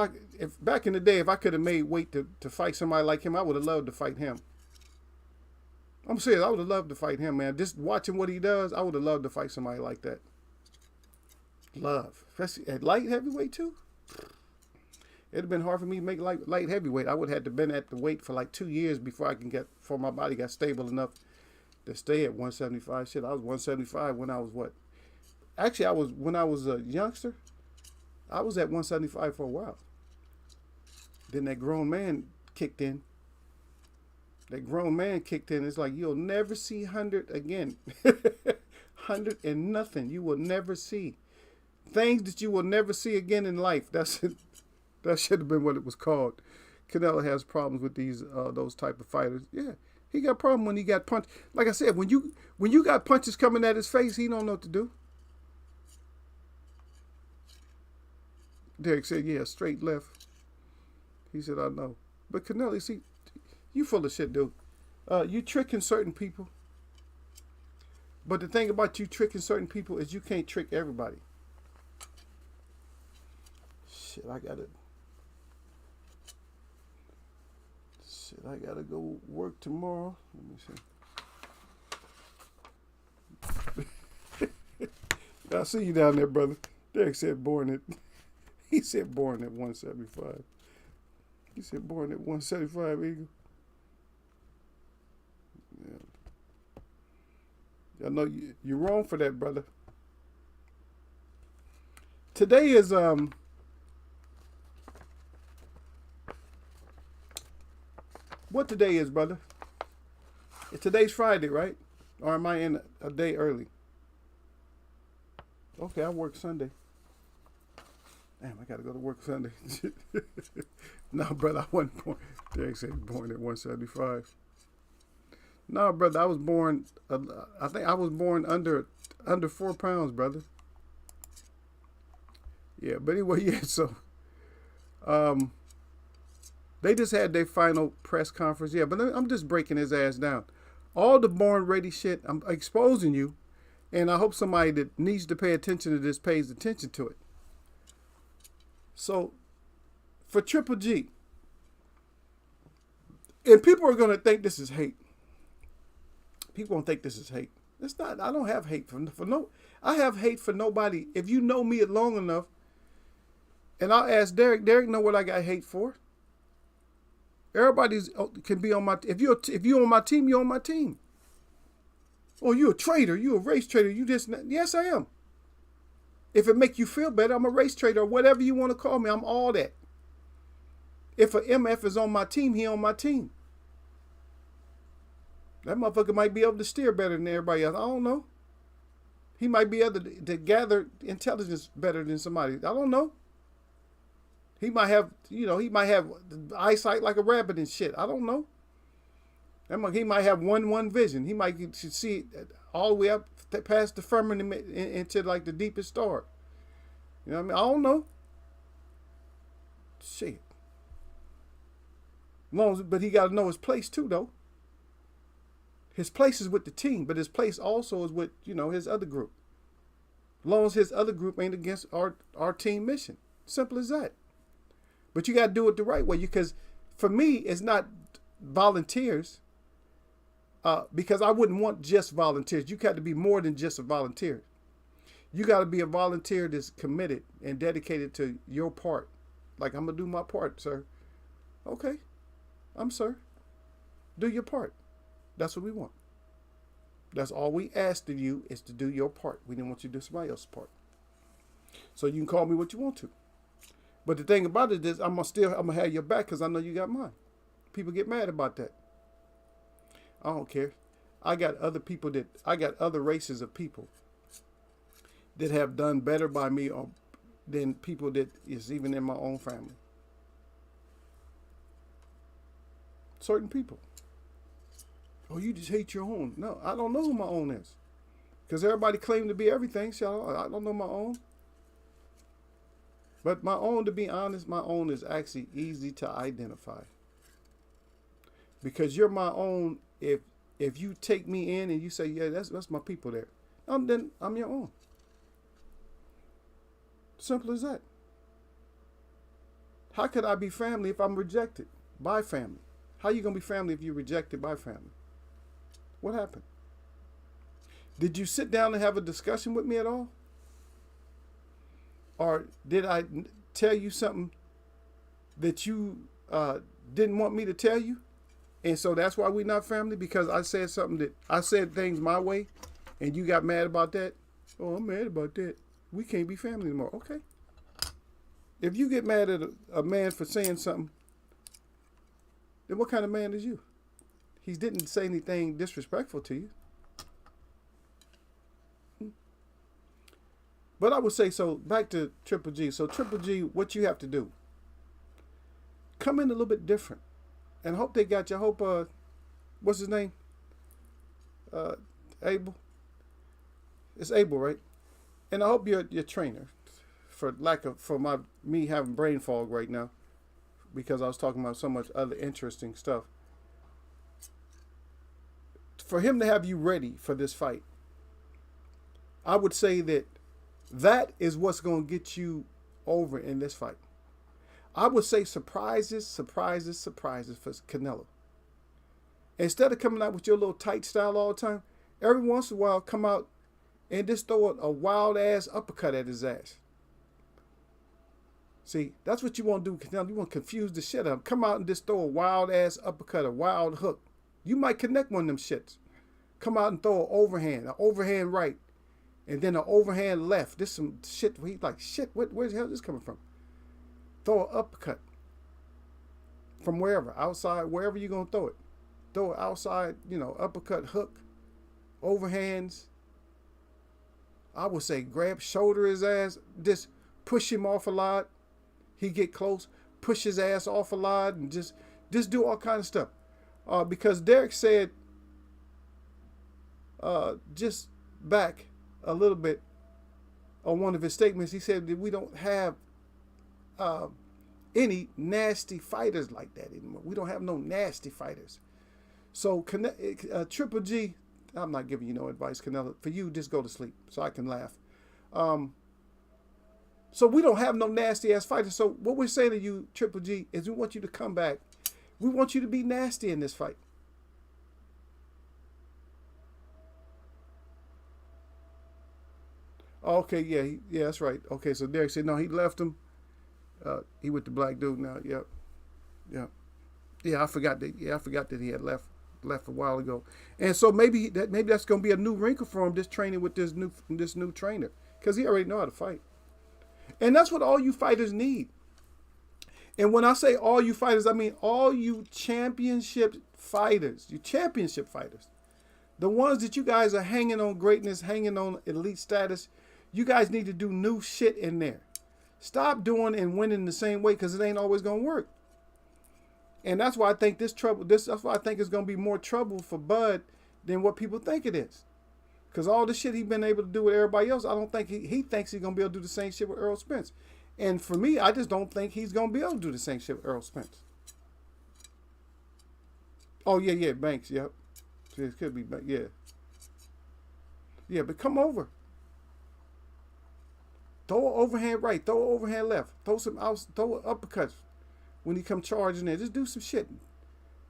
back in the day, if I could have made weight to fight somebody like him, I would have loved to fight him. I'm serious. I would have loved to fight him, man. Just watching what he does, I would have loved to fight somebody like that. Love. Especially at light heavyweight, too. It'd have been hard for me to make light heavyweight. I would have had to been at the weight for like 2 years before my body got stable enough to stay at 175. Shit, I was 175 when I was what? Actually, when I was a youngster, I was at 175 for a while. Then that grown man kicked in. It's like, you'll never see 100 again. 100 and nothing. You will never see. Things that you will never see again in life. That should have been what it was called. Canelo has problems with those type of fighters. Yeah, he got a problem when he got punched. Like I said, when you got punches coming at his face, he don't know what to do. Derek said, yeah, straight left. He said, I know. But Canelo, see, you full of shit, dude. You tricking certain people. But the thing about you tricking certain people is you can't trick everybody. Shit, I gotta go work tomorrow. Let me see. I'll see you down there, brother. Derek said he said born at 175. He said born at 175, Eagle. Yeah. I know you're wrong for that, brother. Today is what today is, brother? Today's Friday, right? Or am I in a day early? Okay, I work Sunday. Damn, I gotta go to work Sunday. No, brother, I wasn't born. Derek said born at 175. No, brother, I was born. I think I was born under 4 pounds, brother. Yeah, but anyway, yeah. So, they just had their final press conference. Yeah, but I'm just breaking his ass down. All the born ready shit. I'm exposing you, and I hope somebody that needs to pay attention to this pays attention to it. So, for Triple G, and people are gonna think this is hate. People don't think this is hate. It's not. I don't have hate for no. I have hate for nobody. If you know me long enough, and I'll ask Derek. Derek know what I got hate for. Everybody's can be on my. If you on my team, you're on my team. Oh, you a traitor. You a race traitor. You just. Yes, I am. If it make you feel better, I'm a race traitor or whatever you want to call me. I'm all that. If an MF is on my team, he on my team. That motherfucker might be able to steer better than everybody else. I don't know. He might be able to gather intelligence better than somebody. I don't know. He might have, he might have eyesight like a rabbit and shit. I don't know. He might have one vision. He might see all the way up past the firmament into like the deepest star. You know what I mean? I don't know. Shit. But he got to know his place too, though. His place is with the team, but his place also is with, his other group. As long as his other group ain't against our team mission. Simple as that. But you got to do it the right way, because for me, it's not volunteers, because I wouldn't want just volunteers. You got to be more than just a volunteer. You got to be a volunteer that's committed and dedicated to your part. Like, I'm going to do my part, sir. Okay, sir. Do your part. That's what we want. That's all we asked of you, is to do your part. We didn't want you to do somebody else's part. So you can call me what you want to. But the thing about it is, I'm gonna have your back, because I know you got mine. People get mad about that. I don't care. I got other races of people that have done better by me than people that is even in my own family. Certain people. Oh, you just hate your own. No, I don't know who my own is. Because everybody claims to be everything, so I don't know my own. But my own, to be honest, my own is actually easy to identify. Because you're my own if you take me in and you say, yeah, that's my people there. Then I'm your own. Simple as that. How could I be family if I'm rejected by family? How you going to be family if you're rejected by family? What happened? Did you sit down and have a discussion with me at all? Or did I tell you something that you didn't want me to tell you? And so that's why we're not family? Because I said things my way and you got mad about that? Oh, I'm mad about that. We can't be family anymore. Okay. If you get mad at a man for saying something, then what kind of man is you? He didn't say anything disrespectful to you. But I would say, so back to Triple G. So Triple G, what you have to do, come in a little bit different. And hope they got you. I hope, what's his name? Abel. It's Abel, right? And I hope you're your trainer, for me having brain fog right now, because I was talking about so much other interesting stuff. For him to have you ready for this fight, I would say that is what's going to get you over in this fight. I would say surprises for Canelo. Instead of coming out with your little tight style all the time, every once in a while come out and just throw a wild ass uppercut at his ass. See, that's what you want to do, Canelo. You want to confuse the shit out of him. Come out and just throw a wild ass uppercut, a wild hook. You might connect one of them shits. Come out and throw an overhand right, and then an overhand left. This some shit where he's like, shit, where's the hell is this coming from? Throw an uppercut from wherever, outside, wherever you're going to throw it. Throw it outside, uppercut, hook, overhands. I would say grab, shoulder his ass, just push him off a lot. He get close, push his ass off a lot, and just do all kind of stuff. Because Derek said, just back a little bit on one of his statements, he said that we don't have any nasty fighters like that anymore. We don't have no nasty fighters. So Triple G, I'm not giving you no advice, Canelo. For you, just go to sleep so I can laugh. So we don't have no nasty ass fighters. So what we're saying to you, Triple G, is we want you to come back. We want you to be nasty in this fight. Okay, yeah, that's right. Okay, so Derek said no, he left him. He with the black dude now. Yep. Yeah, I forgot that he had left a while ago. And so maybe that's gonna be a new wrinkle for him, just training with this new trainer, because he already know how to fight. And that's what all you fighters need. And when I say all you fighters, I mean all you championship fighters. You championship fighters. The ones that you guys are hanging on greatness, hanging on elite status. You guys need to do new shit in there. Stop doing and winning the same way, because it ain't always going to work. And that's why I think that's why I think it's going to be more trouble for Bud than what people think it is. Because all the shit he's been able to do with everybody else, I don't think he thinks he's going to be able to do the same shit with Errol Spence. And for me, I just don't think he's going to be able to do the same shit with Errol Spence. Oh, yeah, Banks, yep. It could be, yeah. Yeah, but come over. Throw an overhand right, throw an overhand left, throw some out, throw uppercuts when he come charging in. Just do some shit.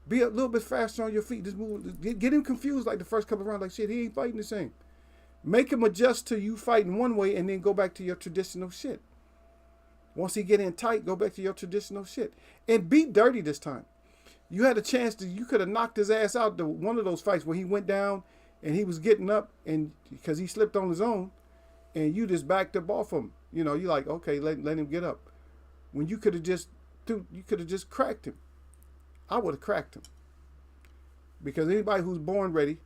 Be a little bit faster on your feet. Just move. Get him confused like the first couple of rounds. Like shit, he ain't fighting the same. Make him adjust to you fighting one way and then go back to your traditional shit. Once he get in tight, go back to your traditional shit. And be dirty this time. You had a chance to, you could have knocked his ass out to one of those fights where he went down and he was getting up and because he slipped on his own and you just backed up off him. You know, you like, okay, let him get up. When you could have just, dude, you could have just cracked him. I would have cracked him. Because anybody who's born ready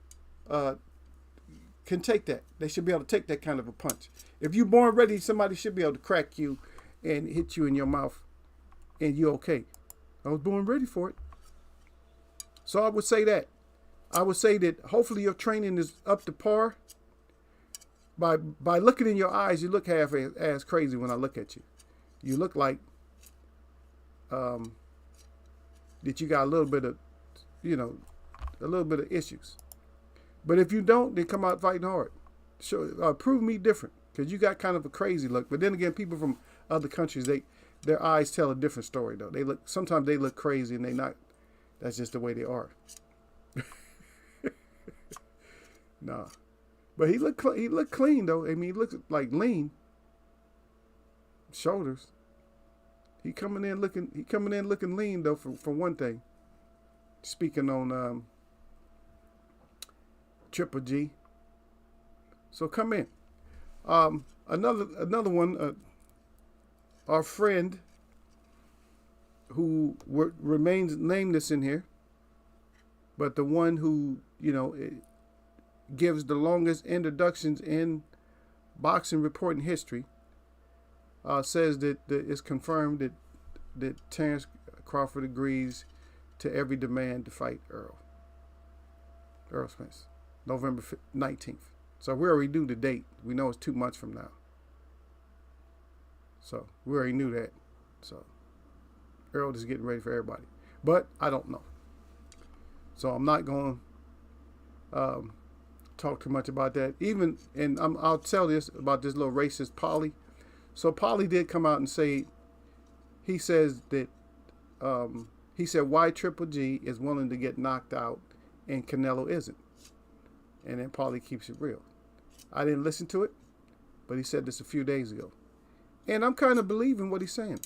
can take that. They should be able to take that kind of a punch. If you're born ready, somebody should be able to crack you and hit you in your mouth and you're okay. I was born ready for it. So I would say that. I would say that hopefully your training is up to par. By looking in your eyes, you look half as crazy when I look at you. You look like that you got a little bit of, you know, a little bit of issues. But if you don't, then come out fighting hard. Prove me different, because you got kind of a crazy look. But then again, people from other countries, their eyes tell a different story though. Sometimes they look crazy and they not. That's just the way they are. Nah, but he looked clean though. I mean, he looked like lean. Shoulders. He coming in looking lean though. For one thing. Speaking on Triple G. So come in. Another one. Our friend who remains nameless in here, but the one who, you know, gives the longest introductions in boxing reporting history, says that it's confirmed that Terrence Crawford agrees to every demand to fight Errol Spence, November 19th. So we already knew the date. We know it's 2 months from now. So we already knew that. So Errol is getting ready for everybody. But I don't know. So I'm not going to talk too much about that. I'll tell this about this little racist Polly. So Polly did come out and say, he says that, he said why Triple G is willing to get knocked out and Canelo isn't. And then Polly keeps it real. I didn't listen to it, but he said this a few days ago. And I'm kind of believing what he's saying.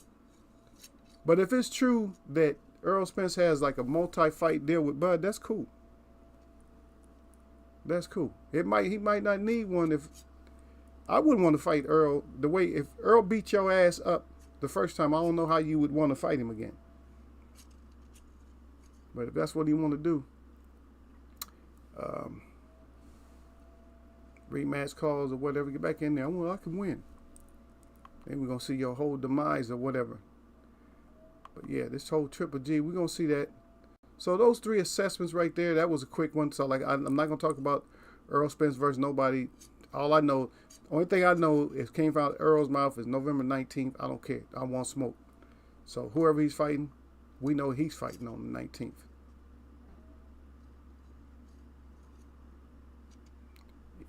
But if it's true that Errol Spence has like a multi-fight deal with Bud, that's cool. That's cool. He might not need one. If I wouldn't want to fight Errol the way, if Errol beat your ass up the first time, I don't know how you would want to fight him again. But if that's what he want to do, rematch calls or whatever, get back in there. Well, I can win. Then we're going to see your whole demise or whatever. But yeah, this whole Triple G, we're going to see that. So those 3 assessments right there, that was a quick one. So like, I'm not going to talk about Errol Spence versus nobody. All I know, only thing I know is came out Errol's mouth is November 19th. I don't care. I want smoke. So whoever he's fighting, we know he's fighting on the 19th.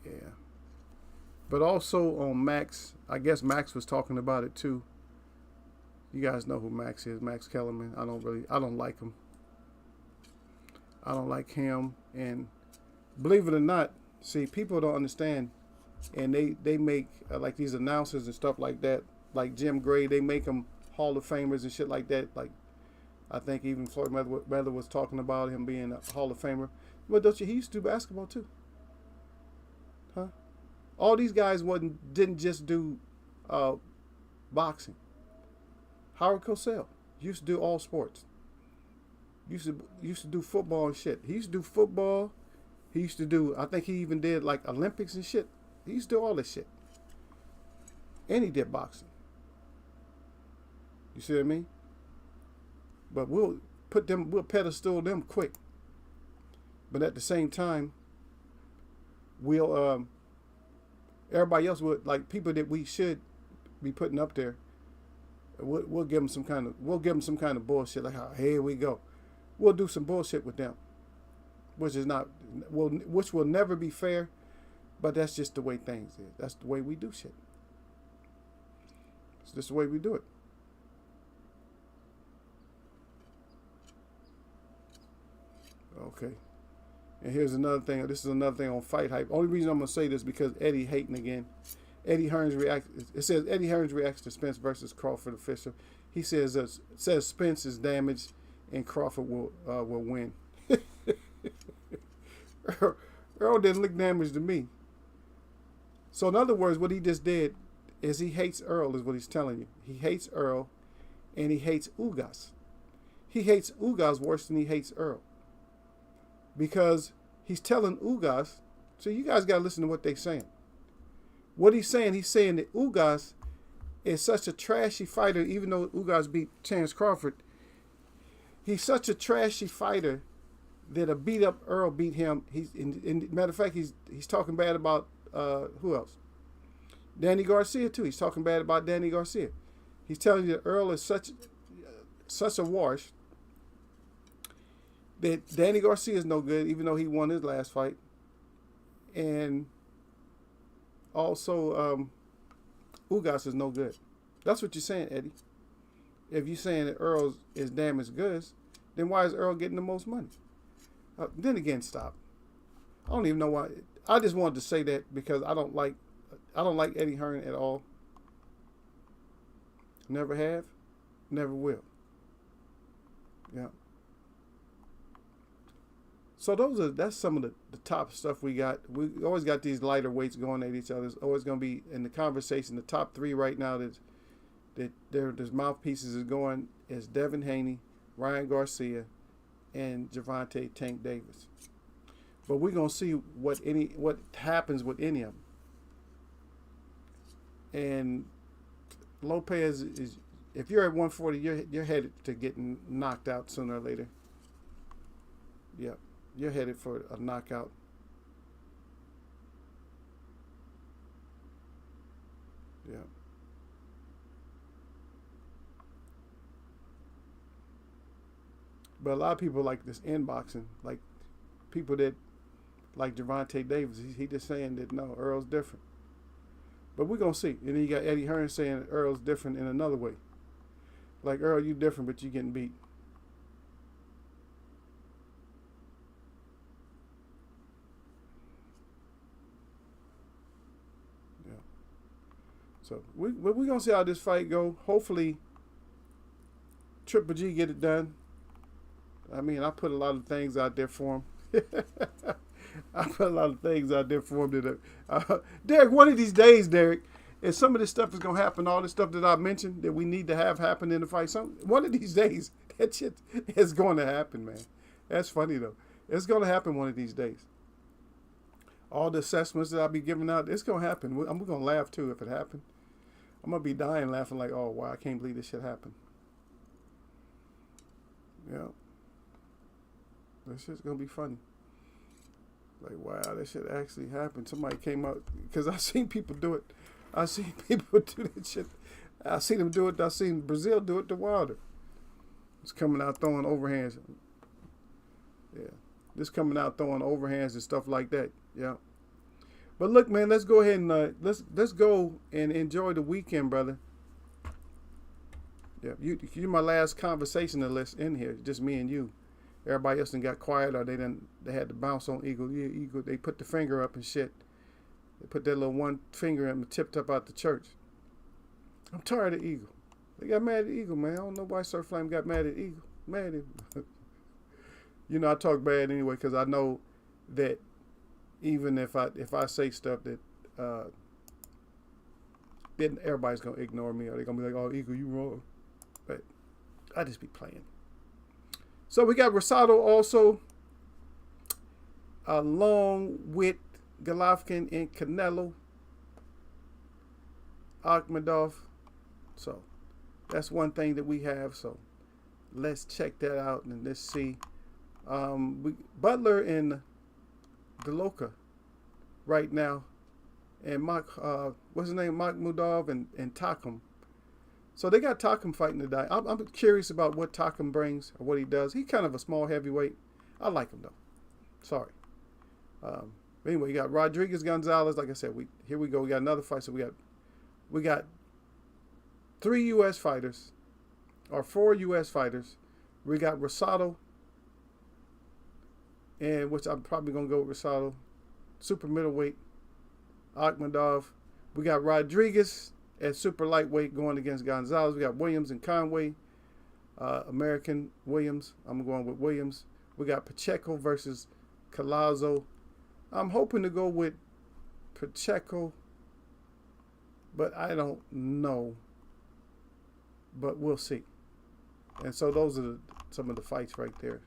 Yeah. But also on Max, I guess Max was talking about it too. You guys know who Max is, Max Kellerman. I don't like him. I don't like him. And believe it or not, see, people don't understand. And they make like these announcers and stuff like that, like Jim Gray, they make them Hall of Famers and shit like that. Like, I think even Floyd Mayweather was talking about him being a Hall of Famer. But he used to do basketball too. Huh? All these guys didn't just do boxing. Howard Cosell used to do all sports. Used to do football and shit. He used to do football. He used to do, I think he even did like Olympics and shit. He used to do all this shit. And he did boxing. You see what I mean? But we'll pedestal them quick. But at the same time, we'll everybody else would, like people that we should be putting up there, we'll give them some kind of bullshit, like, oh, here we go. We'll do some bullshit with them. which is not which will never be fair. But that's just the way things is. That's the way we do shit. It's just the way we do it. Okay. And here's another thing. This is another thing on Fight Hype. Only reason I'm gonna say this because Eddie hating again. Eddie Hearns reacts. It says Eddie Hearns reacts to Spence versus Crawford official. He says Spence is damaged and Crawford will win. Earl didn't look damaged to me. So in other words, what he just did is he hates Earl, is what he's telling you. He hates Earl, and he hates Ugas. He hates Ugas worse than he hates Earl. Because he's telling Ugas, so you guys got to listen to what they're saying. What he's saying that Ugas is such a trashy fighter, even though Ugas beat Terence Crawford. He's such a trashy fighter that a beat up Earl beat him. Matter of fact, he's talking bad about who else? Danny Garcia too. He's talking bad about Danny Garcia. He's telling you that Earl is such a wash that Danny Garcia is no good, even though he won his last fight. And also Ugas is no good. That's what you're saying, Eddie. If you're saying that Earl is damaged goods, then why is Earl getting the most money? Then again, stop. I don't even know why. I just wanted to say that because I don't like Eddie Hearn at all. Never have, never will. Yeah. So that's some of the top stuff we got. We always got these lighter weights going at each other. There's always going to be in the conversation. The top three right now that there's mouthpieces is going is Devin Haney, Ryan Garcia, and Gervonta Tank Davis. But we're gonna see what happens with any of them. And Lopez is, if you're at 140, you're headed to getting knocked out sooner or later. Yep, you're headed for a knockout. Yeah. But a lot of people like this inboxing, like people that like Gervonta Davis. He just saying that no, Earl's different. But we're gonna see. And then you got Eddie Hearn saying Earl's different in another way. Like, Earl, you different, but you getting beat. Yeah. So we're gonna see how this fight go. Hopefully Triple G get it done. I mean, I put a lot of things out there for him. I put a lot of things out there for him. Derek, one of these days, Derek, and some of this stuff is going to happen, all this stuff that I mentioned that we need to have happen in the fight. One of these days, that shit is going to happen, man. That's funny, though. It's going to happen one of these days. All the assessments that I'll be giving out, it's going to happen. I'm going to laugh, too, if it happened. I'm going to be dying laughing like, oh, wow, I can't believe this shit happened. Yeah. This shit's going to be funny. Like, wow, that shit actually happened. Somebody came out, because I seen people do it. I seen people do that shit. I seen them do it. I seen Brazil do it to Wilder. It's coming out throwing overhands. Yeah. Just coming out throwing overhands and stuff like that. Yeah. But look, man, let's go ahead and let's go and enjoy the weekend, brother. Yeah, you're my last conversationalist in here, just me and you. Everybody else done got quiet, or they had to bounce on Eagle. Yeah, Eagle. They put the finger up and shit. They put that little one finger and tipped up out the church. I'm tired of Eagle. They got mad at Eagle, man. I don't know why Sir Flame got mad at Eagle. Mad at him. You know, I talk bad anyway because I know that even if I say stuff that then everybody's gonna ignore me, or they're gonna be like, "Oh, Eagle, you wrong." But I just be playing. So we got Rosado also, along with Golovkin and Canelo, Akhmedov. So that's one thing that we have. So let's check that out and let's see. Butler and Deloka right now, and what's his name, Makhmudov and Takam. So they got Takam fighting today. I'm curious about what Takam brings or what he does. He's kind of a small heavyweight. I like him though. Sorry. Anyway, you got Rodriguez Gonzalez. Like I said, here we go. We got another fight. So we got 3 U.S. fighters, or 4 U.S. fighters. We got Rosado, and which I'm probably gonna go with Rosado, super middleweight, Akhmadov. We got Rodriguez at super lightweight going against Gonzalez. We got Williams and Conway, American Williams. I'm going with Williams. We got Pacheco versus Collazo. I'm hoping to go with Pacheco, but I don't know. But we'll see. And so those are some of the fights right there.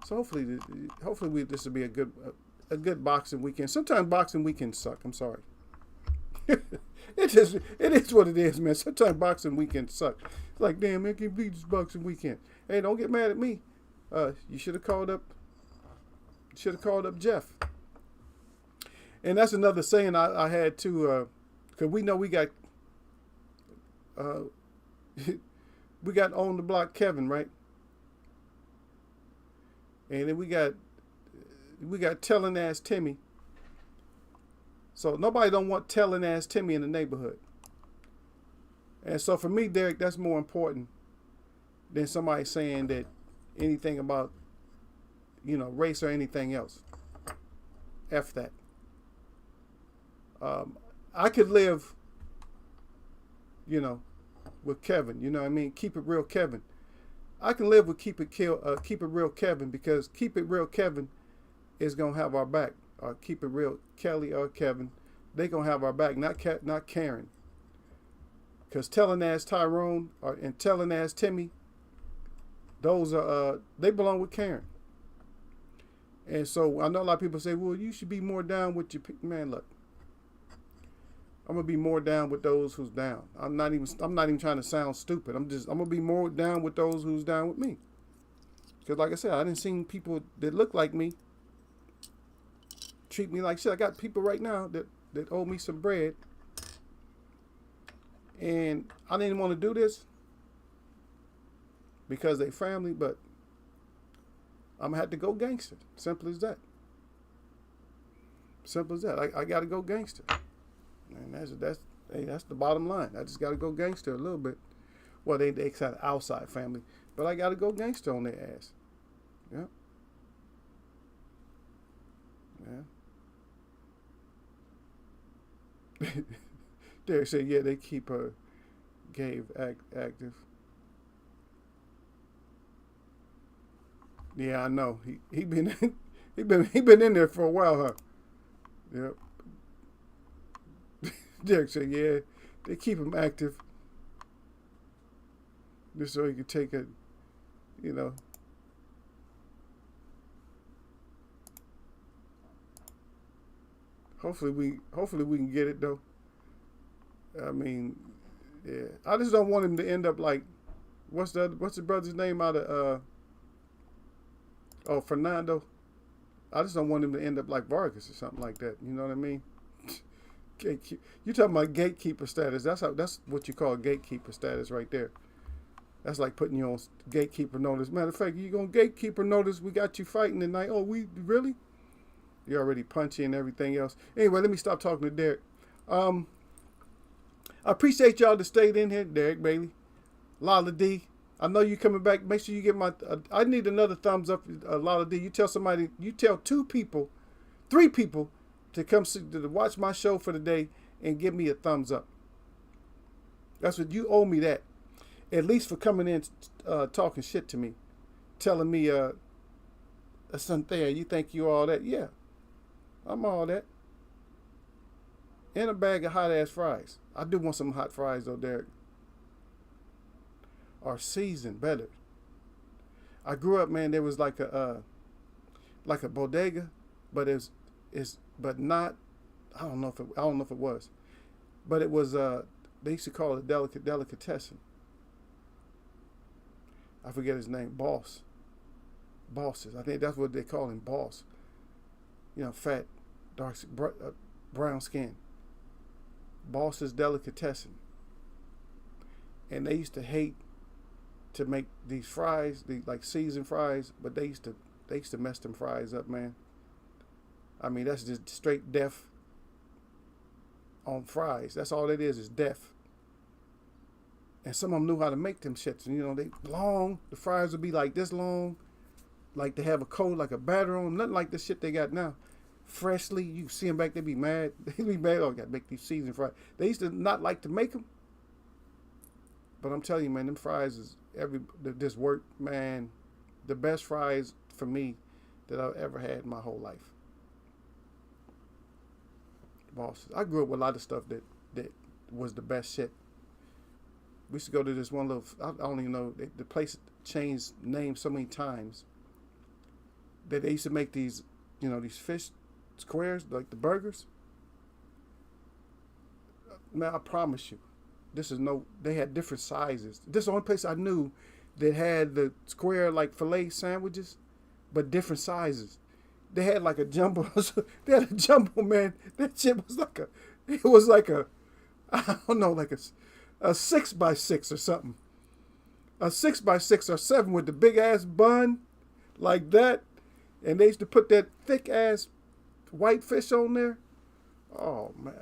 So hopefully this will be a good boxing weekend. Sometimes boxing weekends suck. I'm sorry. It is what it is, man. Sometimes boxing weekends suck. It's like, damn, man, I can't beat this boxing weekend. Hey, don't get mad at me. You should have called up Jeff. And that's another saying I had too, because we know we got on the block Kevin, right? And then we got telling ass Timmy. So nobody don't want telling ass Timmy in the neighborhood. And so for me, Derek, that's more important than somebody saying that anything about, race or anything else. F that. I could live, with Kevin. You know what I mean? Keep it real, Kevin. I can live with keep it real, Kevin, because keep it real, Kevin is gonna have our back. Or keep it real, Kelly or Kevin, they gonna have our back, not Karen. Because telling ass Tyrone and telling ass Timmy, those are they belong with Karen. And so I know a lot of people say, well, you should be more down with your man. Look, I'm gonna be more down with those who's down. I'm not even trying to sound stupid. I'm gonna be more down with those who's down with me. Because like I said, I didn't see people that look like me treat me like shit. I got people right now that owe me some bread, and I didn't want to do this because they family, but I'm gonna have to go gangster. Simple as that. Simple as that. I gotta go gangster. And that's the bottom line. I just got to go gangster a little bit. Well, they kind of outside family, but I got to go gangster on their ass. Yeah. Yeah. Derek said, yeah, they keep Gabe active. Yeah, I know. He been in there for a while, huh? Yep. Derek said, yeah, they keep him active. Just so he can take it, Hopefully we can get it though. I mean, yeah. I just don't want him to end up like what's the brother's name out of Fernando? I just don't want him to end up like Vargas or something like that. You know what I mean? You talking about gatekeeper status? That's what you call gatekeeper status right there. That's like putting you on gatekeeper notice. Matter of fact, you gonna gatekeeper notice? We got you fighting tonight. Oh, we really? You're already punchy and everything else. Anyway, let me stop talking to Derek. I appreciate y'all that stayed in here, Derek Bailey, Lala D. I know you coming back. Make sure you get my. I need another thumbs up, Lala D. You tell 3 people. To come to watch my show for the day and give me a thumbs up. That's what you owe me, that. At least for coming in talking shit to me. Telling me, Cynthia, you think you all that? Yeah, I'm all that. And a bag of hot ass fries. I do want some hot fries though, Derek. Or seasoned better. I grew up, man, there was like a bodega, but but not, I don't know if it was, but it was they used to call it a delicatessen. I forget his name. Bosses. I think that's what they call him, boss. Fat, dark, brown skin. Boss's delicatessen. And they used to hate to make these fries, like seasoned fries, but they used to They used to mess them fries up, man. I mean, that's just straight death on fries. That's all it is death. And some of them knew how to make them shits. And, you know, they long. The fries would be like this long. Like they have a coat, like a batter on them. Nothing like the shit they got now. Freshly, you see them back, they be mad. They be mad, oh, I got to make these seasoned fries. They used to not like to make them. But I'm telling you, man, them fries is this work, man. The best fries for me that I've ever had in my whole life. Boss, I grew up with a lot of stuff that was the best shit. We used to go to this one little, I don't even know, the place changed names so many times that they used to make these, you know, these fish squares, like the burgers. Man, I promise you, they had different sizes. This is the only place I knew that had the square, like, filet sandwiches, but different sizes. They had like a jumbo, they had a jumbo, man. That shit was like I don't know, like a 6x6 or something. A 6x6 or 7 with the big ass bun like that. And they used to put that thick ass white fish on there. Oh, man.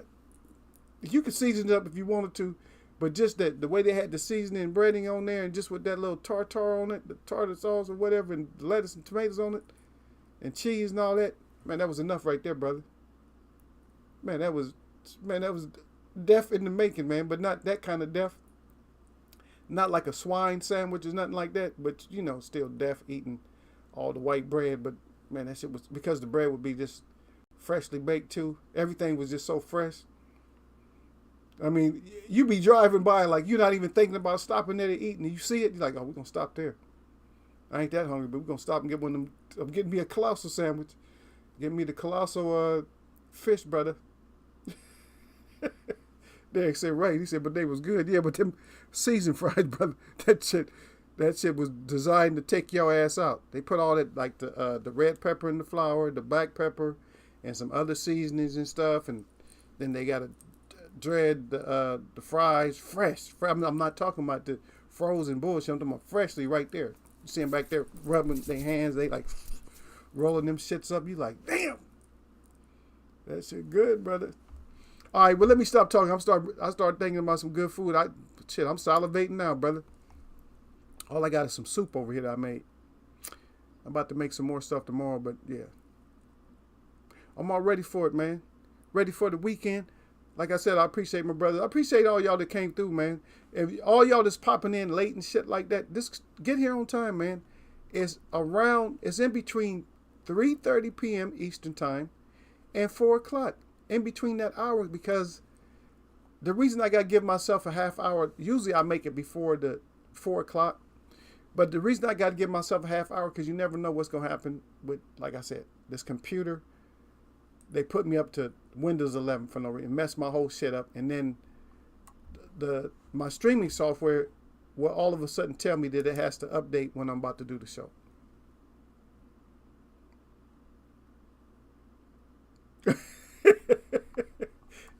You could season it up if you wanted to. But just that, the way they had the seasoning and breading on there and just with that little tartar on it, the tartar sauce or whatever, and lettuce and tomatoes on it, and cheese and all that, man, that was enough right there, brother. Man, that was death in the making, man, but not that kind of death. Not like a swine sandwich or nothing like that, but, you know, still death eating all the white bread. But, man, that shit was, because the bread would be just freshly baked, too. Everything was just so fresh. I mean, you be driving by, like, you're not even thinking about stopping there to eat, and you see it, you're like, oh, we're going to stop there. I ain't that hungry, but we're going to stop and get one of them. I'm getting me a colossal sandwich. Get me the colossal fish, brother. Derek said, right. He said, but they was good. Yeah, but them seasoned fries, brother, that shit was designed to take your ass out. They put all that, like the red pepper in the flour, the black pepper, and some other seasonings and stuff. And then they got to dread the fries fresh. I'm not talking about the frozen bullshit. I'm talking about freshly right there. You see them back there rubbing their hands. They like rolling them shits up. You like, damn. That shit good, brother. All right, well, let me stop talking. I start thinking about some good food. I'm salivating now, brother. All I got is some soup over here that I made. I'm about to make some more stuff tomorrow, but yeah. I'm all ready for it, man. Ready for the weekend. Like I said, I appreciate my brother. I appreciate all y'all that came through, man. If all y'all that's popping in late and shit like that, just get here on time, man. It's in between 3:30 p.m. Eastern time and 4 o'clock. In between that hour, because the reason I got to give myself a half hour, usually I make it before the 4 o'clock, but the reason I got to give myself a half hour, because you never know what's going to happen with, like I said, this computer. They put me up to Windows 11 for no reason, messed my whole shit up, and then my streaming software will all of a sudden tell me that it has to update when I'm about to do the show.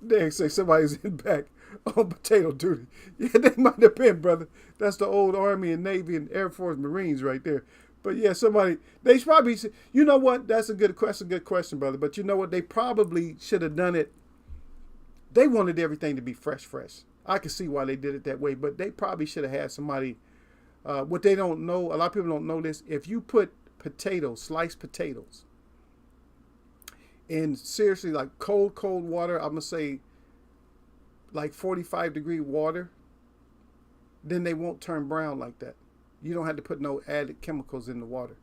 They say somebody's in back on potato duty. Yeah, they might have been, brother. That's the old Army and Navy and Air Force Marines right there. But yeah, they probably, you know what? That's a good question, brother. But you know what? They probably should have done it. They wanted everything to be fresh. I can see why they did it that way, but they probably should have had somebody, what they don't know, a lot of people don't know this. If you put sliced potatoes, in seriously like cold water, I'm going to say like 45-degree water, then they won't turn brown like that. You don't have to put no added chemicals in the water.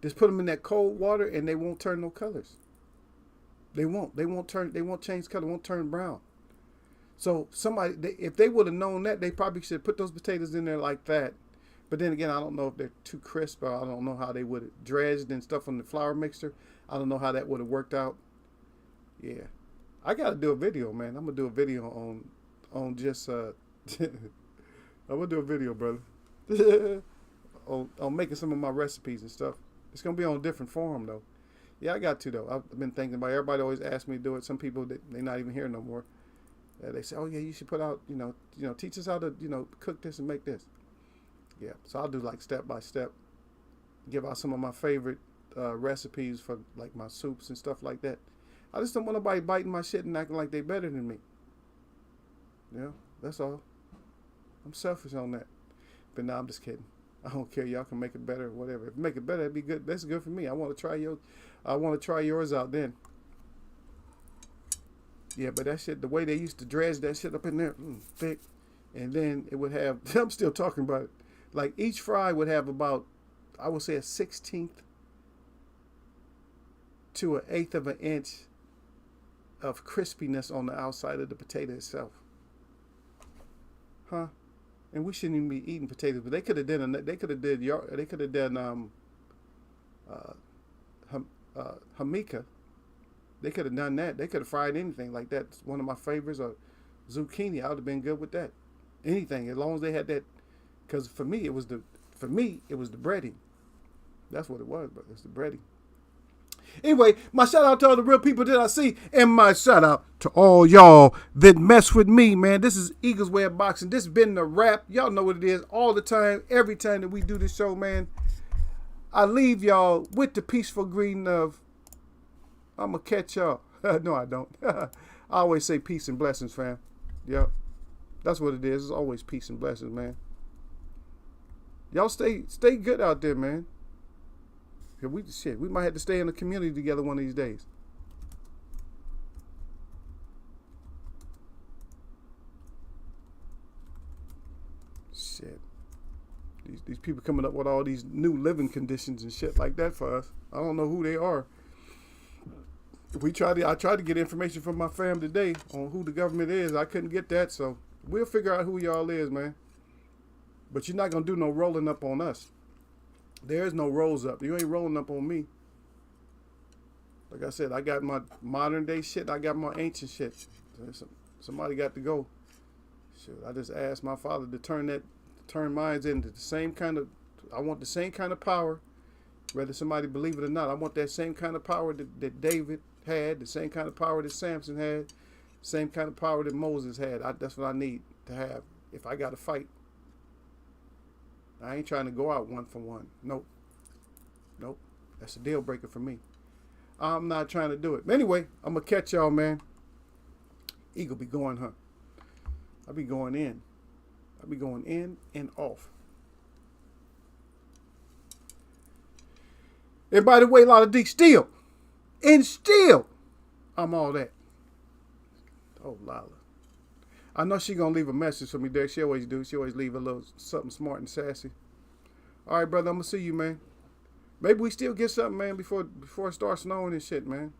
Just put them in that cold water and they won't turn no colors. They won't change color, won't turn brown. So if they would have known that, they probably should put those potatoes in there like that. But then again, I don't know if they're too crisp, or I don't know how they would have dredged and stuff on the flour mixture. I don't know how that would have worked out. Yeah. I got to do a video, man. I'm going to do a video on just, I'm going to do a video, brother. on making some of my recipes and stuff. It's going to be on a different forum, though. Yeah, I got to, though. I've been thinking about it. Everybody always asks me to do it. Some people, they're not even here no more. They say, oh, yeah, you should put out, teach us how to, cook this and make this. Yeah, so I'll do like step by step. Give out some of my favorite recipes for like my soups and stuff like that. I just don't want nobody biting my shit and acting like they better than me. Yeah, that's all. I'm selfish on that. But no, I'm just kidding. I don't care. Y'all can make it better or whatever. If you make it better, that'd be good. That's good for me. I want to try yours. I want to try yours out then. Yeah, but that shit, the way they used to dredge that shit up in there, thick, and then it would have. I'm still talking about it. Like each fry would have about, I would say, a 1/16 to an eighth of an inch of crispiness on the outside of the potato itself. Huh? And we shouldn't even be eating potatoes, but they could have done. They could have done hamika. They could have done that. They could have fried anything like that. It's one of my favorites. Or zucchini. I would have been good with that. Anything, as long as they had that. Because for me, it was the breading. That's what it was, but it's the breading. Anyway, my shout out to all the real people that I see, and my shout out to all y'all that mess with me, man. This is Eagles Way of Boxing. This has been the wrap. Y'all know what it is all the time, every time that we do this show, man. I leave y'all with the peaceful greeting of, I'm going to catch y'all. No, I don't. I always say peace and blessings, fam. Yep. That's what it is. It's always peace and blessings, man. Y'all stay good out there, man. We might have to stay in the community together one of these days. Shit. These people coming up with all these new living conditions and shit like that for us. I don't know who they are. I tried to get information from my fam today on who the government is. I couldn't get that, so we'll figure out who y'all is, man. But you're not gonna do no rolling up on us. There is no rolls up. You ain't rolling up on me. Like I said, I got my modern day shit. I got my ancient shit. Somebody got to go. Shit, I just asked my father to turn mine into the same kind of. I want the same kind of power, whether somebody believe it or not. I want that same kind of power that David had, the same kind of power that Samson had, same kind of power that Moses had. That's what I need to have if I got to fight. I ain't trying to go out one for one. Nope. That's a deal breaker for me. I'm not trying to do it. But anyway, I'm going to catch y'all, man. Eagle be going, huh? I be going in. I be going in and off. And by the way, a lot of D still. I'm all that. Oh, Lala. I know she going to leave a message for me, Derek. She always do. She always leave a little something smart and sassy. All right, brother, I'm going to see you, man. Maybe we still get something, man, before it starts snowing and shit, man.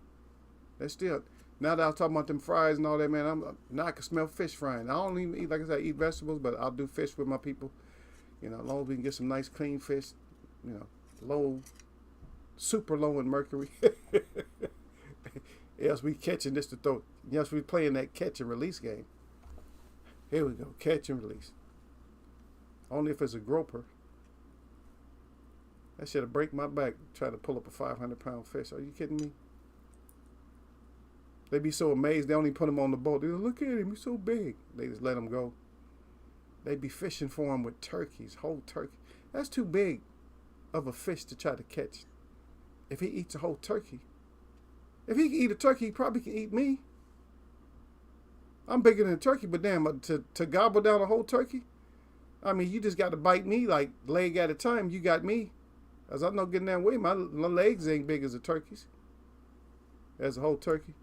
That's still. Now that I was talking about them fries and all that, man, now I can smell fish frying. I don't even eat, like I said, I eat vegetables, but I'll do fish with my people. You know, as long as we can get some nice, clean fish, you know, super low in mercury. Else we catching this to throw. Yes, we playing that catch and release game. Here we go, catch and release. Only if it's a groper. That shit'll break my back trying to pull up a 500-pound fish. Are you kidding me? They be so amazed they only put him on the boat. They go, look at him, he's so big. They just let him go. They be fishing for him with turkeys, whole turkey. That's too big of a fish to try to catch. If he eats a whole turkey. If he can eat a turkey, he probably can eat me. I'm bigger than a turkey, but damn, to gobble down a whole turkey? I mean, you just got to bite me like leg at a time. You got me. As I'm not getting that way, my legs ain't big as a turkey's. As a whole turkey.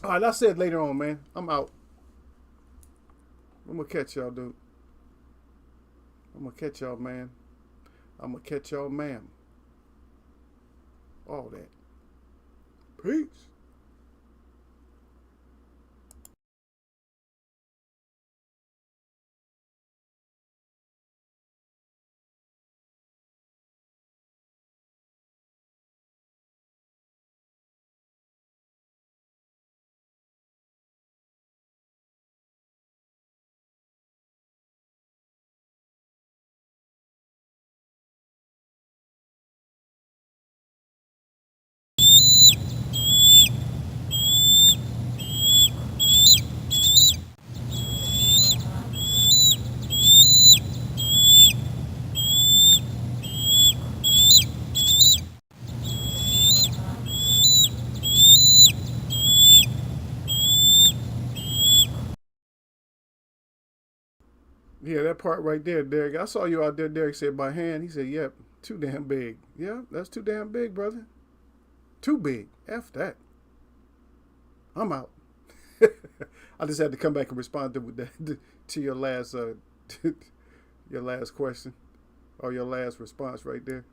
All right, I'll say it later on, man. I'm out. I'm going to catch y'all, dude. I'm going to catch y'all, man. I'm going to catch y'all, ma'am. All that. Peace. Yeah, that part right there, Derek. I saw you out there. Derek said by hand. He said, "Yep, too damn big." Yeah, that's too damn big, brother. Too big. F that. I'm out. I just had to come back and respond to that, to your last your last question or your last response right there.